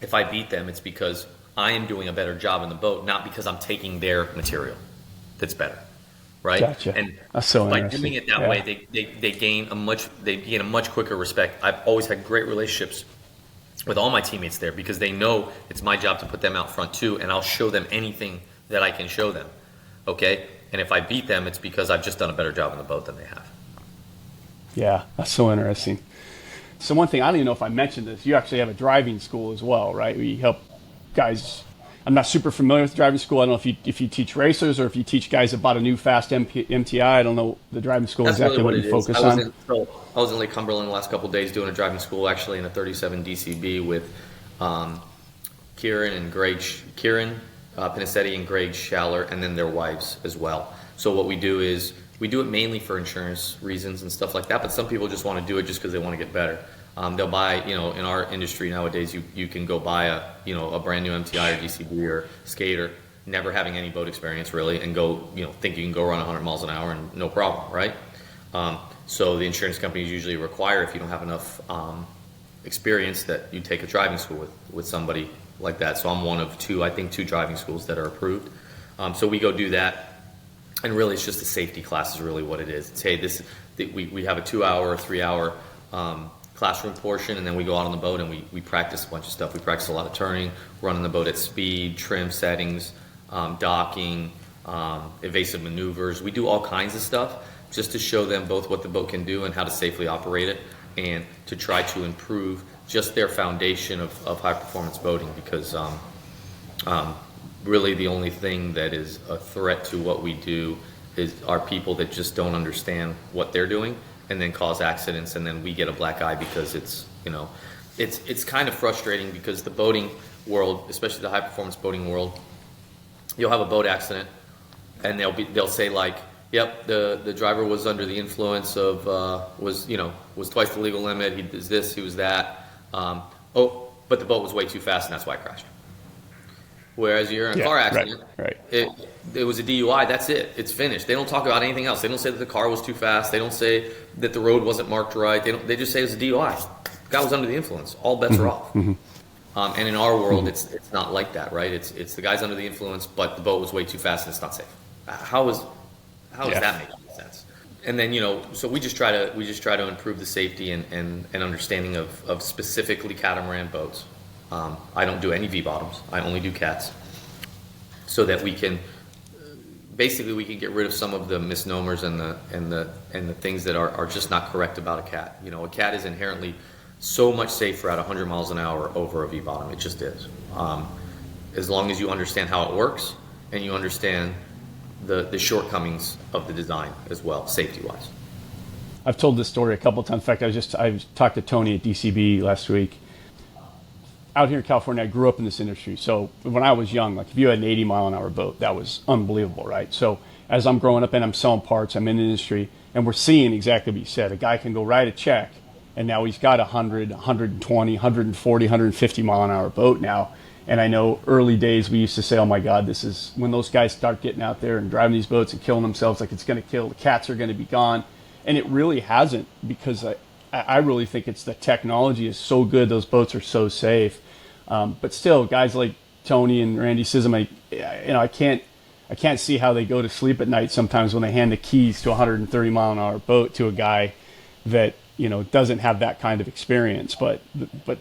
if I beat them, it's because I am doing a better job in the boat, not because I'm taking their material that's better, right?
Gotcha.
And
that's so
by doing it that way, they gain a much quicker respect. I've always had great relationships with all my teammates there because they know it's my job to put them out front too, and I'll show them anything that I can show them, okay? And if I beat them, it's because I've just done a better job in the boat than they have.
Yeah, that's so interesting. So one thing, I don't even know if I mentioned this, you actually have a driving school as well, right? We help guys. I'm not super familiar with driving school. I don't know if you teach racers or if you teach guys about a new fast MTI. I don't know the driving school
That's
exactly
really
what you focus on.
I was in Lake Cumberland the last couple of days doing a driving school, actually in a 37 DCB with Kieran Pinisetti and Greg Schaller, and then their wives as well. So what we do is we do it mainly for insurance reasons and stuff like that, but some people just want to do it just because they want to get better. They'll buy, you know, in our industry nowadays, you can go buy a brand new MTI or DCB or skater, never having any boat experience really, and go, you know, think you can go run 100 miles an hour and no problem, right? So the insurance companies usually require, if you don't have enough experience, that you take a driving school with somebody like that. So I'm one of two driving schools that are approved. So we go do that. And really, it's just a safety class is really what it is. It's, hey, we have a 2-hour or 3-hour classroom portion, and then we go out on the boat and we practice a bunch of stuff. We practice a lot of turning, running the boat at speed, trim settings, docking, evasive maneuvers. We do all kinds of stuff just to show them both what the boat can do and how to safely operate it, and to try to improve just their foundation of high performance boating, because really the only thing that is a threat to what we do are people that just don't understand what they're doing and then cause accidents, and then we get a black eye because it's kind of frustrating, because the boating world, especially the high performance boating world, you'll have a boat accident and they'll say like, yep, the driver was under the influence of was twice the legal limit, he was this, he was that, but the boat was way too fast and that's why I crashed. Whereas you're in a car accident,
right.
It was a DUI, that's it. It's finished. They don't talk about anything else. They don't say that the car was too fast. They don't say that the road wasn't marked right. They just say it was a DUI. The guy was under the influence. All bets are off. And in our world, it's not like that, right? It's the guy's under the influence, but the boat was way too fast and it's not safe. How does that make any sense? And then, so we just try to improve the safety and understanding of specifically catamaran boats. I don't do any V-bottoms. I only do cats, so that we can get rid of some of the misnomers and the things that are just not correct about a cat. A cat is inherently so much safer at 100 miles an hour over a V-bottom. It just is. As long as you understand how it works and you understand the shortcomings of the design as well, safety-wise.
I've told this story a couple of times. In fact, I talked to Tony at DCB last week. Out here in California, I grew up in this industry. So when I was young, like if you had an 80-mile-an-hour boat, that was unbelievable, right? So as I'm growing up and I'm selling parts, I'm in the industry, and we're seeing exactly what you said. A guy can go write a check, and now he's got 100, 120, 140, 150-mile-an-hour boat now. And I know early days we used to say, oh my God, this is when those guys start getting out there and driving these boats and killing themselves, like it's going to kill, the cats are going to be gone. And it really hasn't, because I really think it's the technology is so good, those boats are so safe. But still, guys like Tony and Randy Sism, I can't see how they go to sleep at night sometimes when they hand the keys to a 130-mile-an-hour boat to a guy that doesn't have that kind of experience. But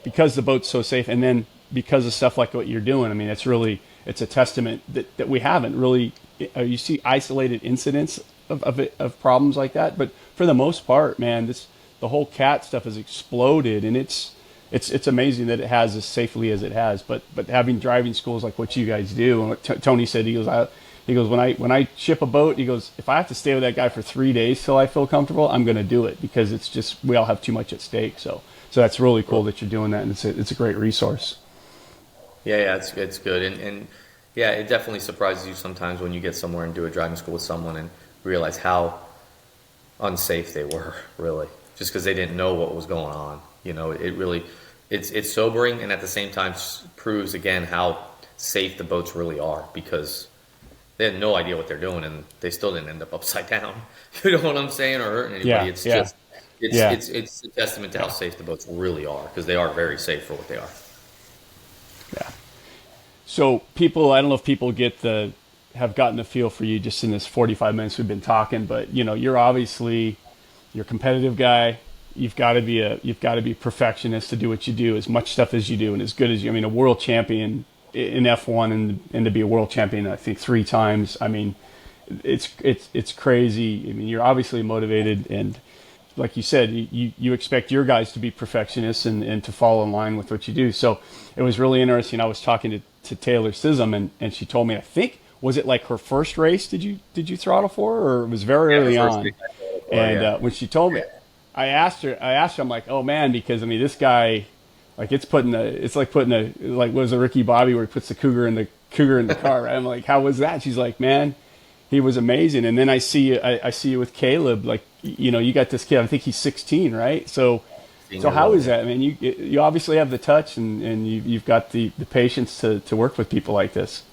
because the boat's so safe, and then because of stuff like what you're doing, I mean, it's a testament that we haven't really. You see isolated incidents of problems like that, but for the most part, man, the whole cat stuff has exploded, and it's amazing that it has as safely as it has. But having driving schools like what you guys do, and what Tony said, he goes when I ship a boat, he goes, if I have to stay with that guy for 3 days till I feel comfortable, I'm going to do it, because it's just, we all have too much at stake. So that's really cool that you're doing that, and it's a great resource.
Yeah, it's good, and yeah, it definitely surprises you sometimes when you get somewhere and do a driving school with someone and realize how unsafe they were, really, just because they didn't know what was going on. It's sobering, and at the same time proves again how safe the boats really are, because they had no idea what they're doing and they still didn't end up upside down. You know what I'm saying, or hurting anybody. It's a testament to how safe the boats really are, because they are very safe for what they are.
Yeah. So people, I don't know if people have gotten a feel for you just in this 45 minutes we've been talking, but you're obviously, you're a competitive guy. You've got to be perfectionist to do what you do, as much stuff as you do and as good as you. I mean, a world champion in F1 and to be a world champion, I think 3 times. I mean, it's crazy. I mean, you're obviously motivated, and like you said, you expect your guys to be perfectionists and to fall in line with what you do. So it was really interesting. I was talking to Taylor Sism, and she told me, I think, was it like her first race did you throttle for, or it was very early on? And when she told me, I asked her, I'm like, oh man, because I mean, this guy, like it's like what was it, Ricky Bobby, where he puts the cougar in the car, right? I'm like, how was that? She's like, man, he was amazing. And then I see you with Caleb, like, you got this kid, I think he's 16, right? So how is that? I mean, you obviously have the touch, and you've got the patience to work with people like this.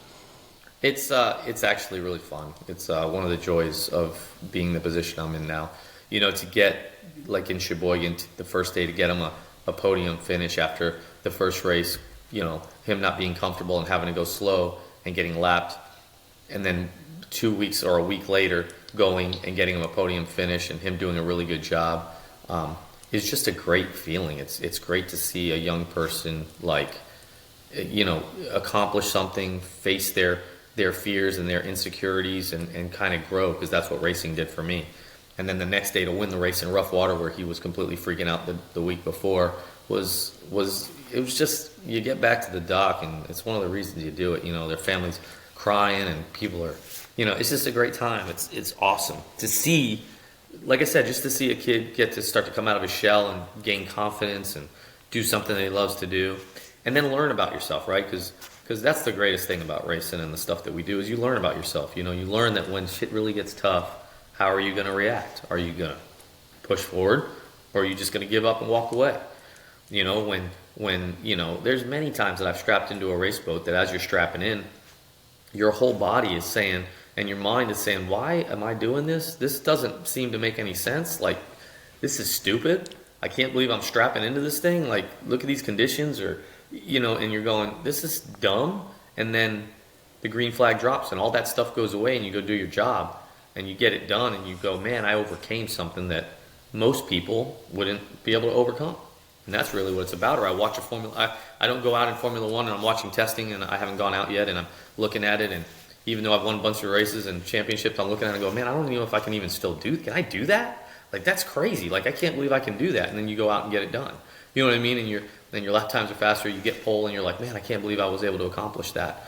It's actually really fun. It's one of the joys of being in the position I'm in now. To get, like in Sheboygan, the first day, to get him a podium finish after the first race, him not being comfortable and having to go slow and getting lapped, and then 2 weeks or a week later going and getting him a podium finish and him doing a really good job. is just a great feeling. It's great to see a young person, like, accomplish something, face their fears and their insecurities, and kind of grow, because that's what racing did for me. And then the next day to win the race in rough water, where he was completely freaking out the week before, was it was just, you get back to the dock, and it's one of the reasons you do it. Their families crying, and people are, it's just a great time. It's awesome to see. Like I said, just to see a kid get to start to come out of his shell and gain confidence and do something that he loves to do, and then learn about yourself, right? Because that's the greatest thing about racing and the stuff that we do, is you learn about yourself. You learn that when shit really gets tough, how are you going to react? Are you going to push forward, or are you just going to give up and walk away? When there's many times that I've strapped into a race boat that as you're strapping in, your whole body is saying, and your mind is saying, why am I doing this? This doesn't seem to make any sense. Like, this is stupid. I can't believe I'm strapping into this thing. Like, look at these conditions, or, and you're going, this is dumb. And then the green flag drops and all that stuff goes away, and you go do your job and you get it done, and you go, man, I overcame something that most people wouldn't be able to overcome. And that's really what it's about. Or I watch a Formula, I don't go out in Formula One and I'm watching testing, and I haven't gone out yet, and I'm looking at it, and even though I've won a bunch of races and championships, I'm looking at it and go, man, I don't even know if I can even still can I do that? Like, that's crazy. Like, I can't believe I can do that. And then you go out and get it done. You know what I mean? And your lap times are faster, you get pole, and you're like, man, I can't believe I was able to accomplish that.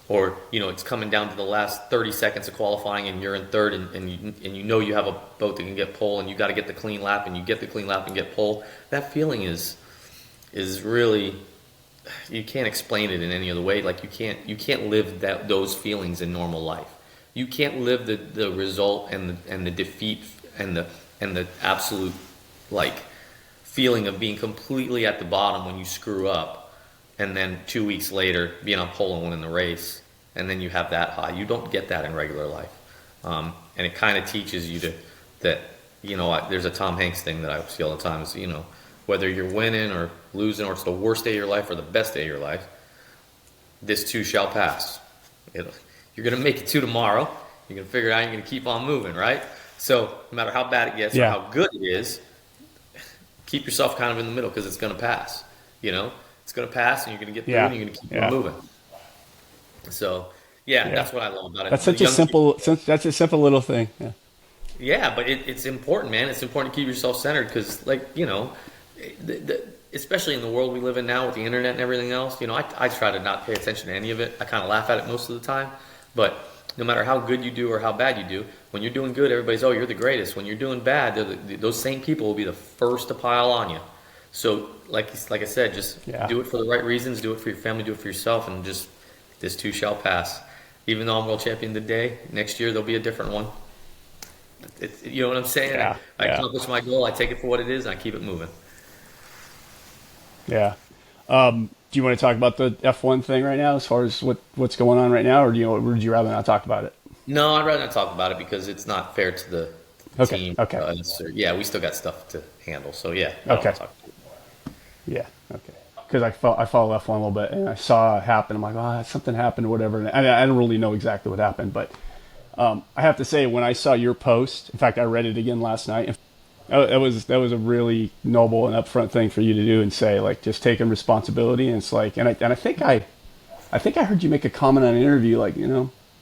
Or, it's coming down to the last 30 seconds of qualifying, and you're in third, and you have a boat that can get pole, and you got to get the clean lap, and you get the clean lap and get pole. That feeling is really, you can't explain it in any other way. Like, you can't live those feelings in normal life. You can't live the result and the defeat and the absolute, like, feeling of being completely at the bottom when you screw up, and then 2 weeks later being on pole and winning the race, and then you have that high. You don't get that in regular life. And it kind of teaches you that there's a Tom Hanks thing that I see all the time is, whether you're winning or losing, or it's the worst day of your life or the best day of your life, this too shall pass. You're going to make it to tomorrow. You're going to figure it out. You're going to keep on moving, right? So no matter how bad it gets or how good it is, keep yourself kind of in the middle, because it's going to pass. It's going to pass, and you're going to get through, and you're going to keep on moving. So, that's what I love about it.
That's such a simple little thing. Yeah.
Yeah, but it's important, man. It's important to keep yourself centered, because, like, especially in the world we live in now with the internet and everything else, I try to not pay attention to any of it. I kind of laugh at it most of the time. But no matter how good you do or how bad you do, when you're doing good, everybody's, oh, you're the greatest. When you're doing bad, those same people will be the first to pile on you. So, like I said, just do it for the right reasons. Do it for your family. Do it for yourself. And just, this too shall pass. Even though I'm world champion today, next year there'll be a different one. You know what I'm saying?
Yeah,
I accomplish my goal. I take it for what it is, and I keep it moving.
Yeah. Do you want to talk about the F1 thing right now, as far as what's going on right now, or would you rather not talk about it?
No, I'd rather not talk about it, because it's not fair to the team.
Okay.
We still got stuff to handle. So
Okay.
Talk about it.
Yeah. Okay. Because I follow F1 a little bit, and I saw it happen. I'm like, something happened or whatever. And I don't really know exactly what happened, but I have to say, when I saw your post, in fact, I read it again last night. That was a really noble and upfront thing for you to do, and say, like, just taking responsibility. And it's like, and I think I heard you make a comment on an interview, like,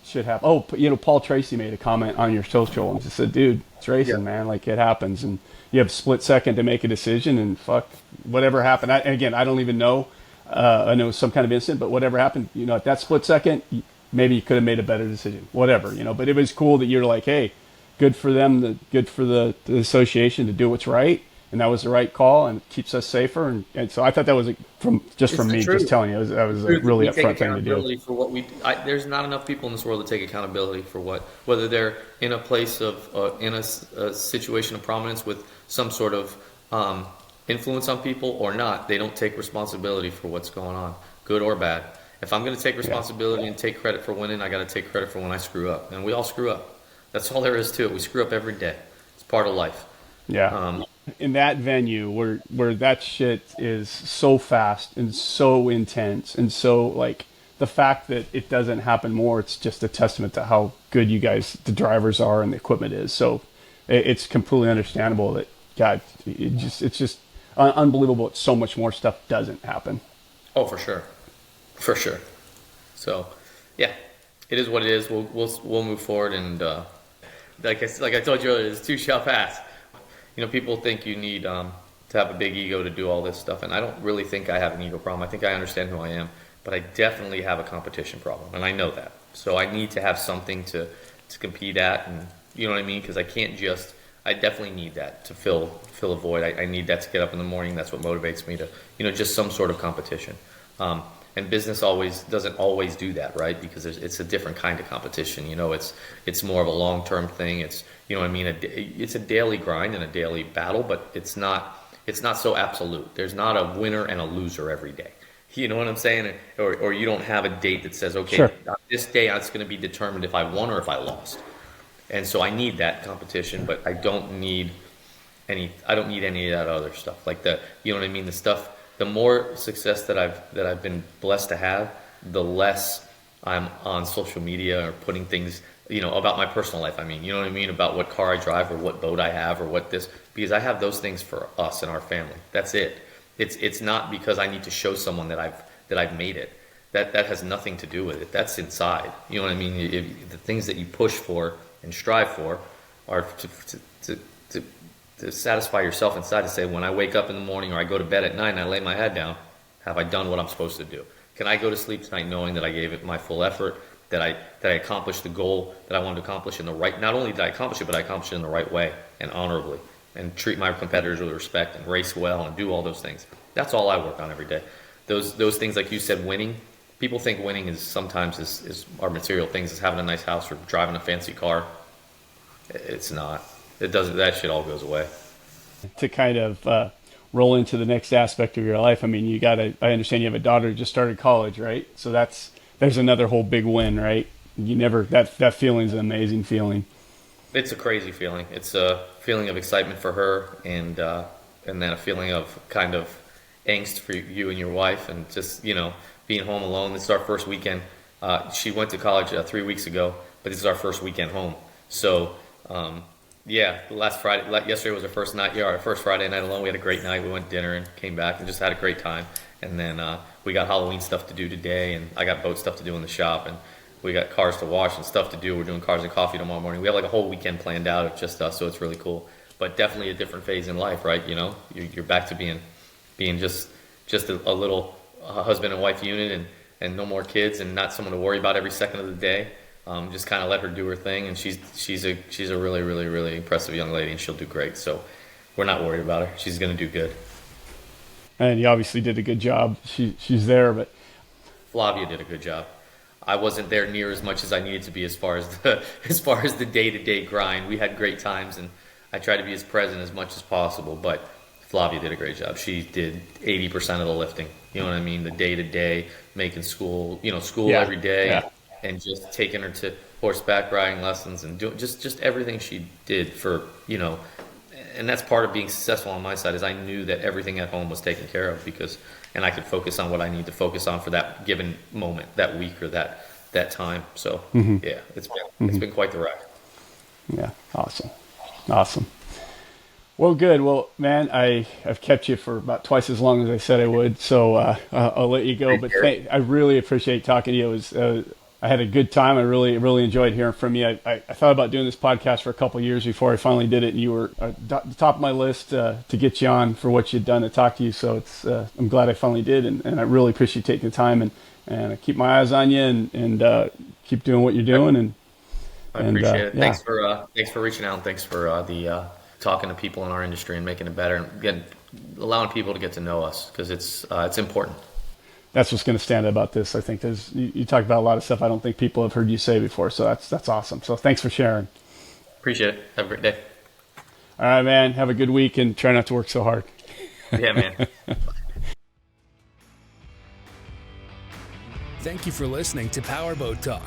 shit happen. Oh, Paul Tracy made a comment on your social and just said, dude, it's racing, man. Like, it happens, and you have a split second to make a decision, and fuck, whatever happened. And again, I don't even know. I know it was some kind of incident, but whatever happened, at that split second, maybe you could have made a better decision, whatever, But it was cool that you're like, hey, good for them, good for the association to do what's right, and that was the right call, and it keeps us safer. And so I thought that was from me, just telling you, that was a really upfront thing to do.
For what there's not enough people in this world to take accountability for whether they're in a place of in a situation of prominence with some sort of influence on people or not. They don't take responsibility for what's going on, good or bad. If I'm going to take responsibility and take credit for winning, I got to take credit for when I screw up, and we all screw up. That's all there is to it. We screw up every day. It's part of life.
Yeah. In that venue where that shit is so fast and so intense, and so, like, the fact that it doesn't happen more, it's just a testament to how good you guys, the drivers, are and the equipment is. So it's completely understandable that God, it's just unbelievable. So much more stuff doesn't happen.
Oh, for sure. For sure. So, yeah, it is what it is. We'll move forward, and like I told you earlier, this too shall pass. You know, people think you need to have a big ego to do all this stuff, and I don't really think I have an ego problem. I think I understand who I am, but I definitely have a competition problem, and I know that. So I need to have something to compete at, and you know what I mean? Because I definitely need that to fill a void. I need that to get up in the morning. That's what motivates me to, just some sort of competition. And business doesn't always do that, right? Because it's a different kind of competition. It's more of a long-term thing. It's, what I mean? It's a daily grind and a daily battle, but it's not so absolute. There's not a winner and a loser every day. You know what I'm saying? Or you don't have a date that says, okay,
sure,
on this day it's going to be determined if I won or if I lost. And so I need that competition, but I don't need any of that other stuff. Like you know what I mean? The more success that I've been blessed to have, the less I'm on social media or putting things, about my personal life. I mean, you know what I mean? About what car I drive or what boat I have or because I have those things for us and our family. That's it. It's not because I need to show someone that I've made it. That has nothing to do with it. That's inside. You know what I mean? The things that you push for and strive for are to satisfy yourself inside, to say, when I wake up in the morning or I go to bed at night and I lay my head down, have I done what I'm supposed to do? Can I go to sleep tonight knowing that I gave it my full effort, that I accomplished the goal that I wanted to accomplish not only did I accomplish it, but I accomplished it in the right way and honorably, and treat my competitors with respect and race well and do all those things. That's all I work on every day. Those things, like you said, winning. People think winning is sometimes our material things, is having a nice house or driving a fancy car. It's not. It doesn't. That shit all goes away.
To kind of roll into the next aspect of your life, I mean, I understand you have a daughter who just started college, right? So there's another whole big win, right? That feeling's an amazing feeling.
It's a crazy feeling. It's a feeling of excitement for her, and then a feeling of kind of angst for you and your wife, and just being home alone. This is our first weekend. She went to college 3 weeks ago, but this is our first weekend home. So yesterday was our first night. Yeah, our first Friday night alone. We had a great night. We went to dinner and came back and just had a great time. And then we got Halloween stuff to do today, and I got boat stuff to do in the shop, and we got cars to wash and stuff to do. We're doing cars and coffee tomorrow morning. We have like a whole weekend planned out of just us, so it's really cool. But definitely a different phase in life, right? You're back to being just a little husband and wife unit, and no more kids, and not someone to worry about every second of the day. Just kind of let her do her thing, and she's a really, really, really impressive young lady, and she'll do great. So we're not worried about her. She's going to do good.
And you obviously did a good job. She's there, but
Flavia did a good job. I wasn't there near as much as I needed to be as far as the day-to-day grind. We had great times, and I tried to be as present as much as possible, but Flavia did a great job. She did 80% of the lifting. You know what I mean? The day-to-day, making school every day.
Yeah.
And just taking her to horseback riding lessons and doing just everything she did for, and that's part of being successful on my side, is I knew that everything at home was taken care of, and I could focus on what I need to focus on for that given moment, that week, or that time. So yeah, it's been quite the ride.
Yeah. Awesome. Well, good. Well, man, I've kept you for about twice as long as I said I would, so I'll let you go. But I really appreciate talking to you. It was I had a good time. I really, really enjoyed hearing from you. I thought about doing this podcast for a couple of years before I finally did it, and you were at the top of my list to get you on for what you'd done to talk to you. So I'm glad I finally did, and I really appreciate you taking the time, and I keep my eyes on you, and keep doing what you're doing. And
I appreciate it. Yeah. Thanks for reaching out, and thanks for the talking to people in our industry and making it better, and allowing people to get to know us, because it's important.
That's what's going to stand out about this. I think you talked about a lot of stuff I don't think people have heard you say before. So that's awesome. So thanks for sharing.
Appreciate it. Have a great day.
All right, man. Have a good week, and try not to work so hard.
Yeah, man.
Thank you for listening to Powerboat Talk.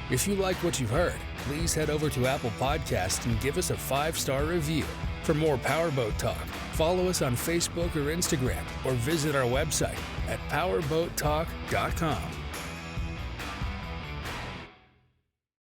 If you like what you've heard, please head over to Apple Podcasts and give us a 5-star review. For more Powerboat Talk, follow us on Facebook or Instagram, or visit our website at powerboattalk.com.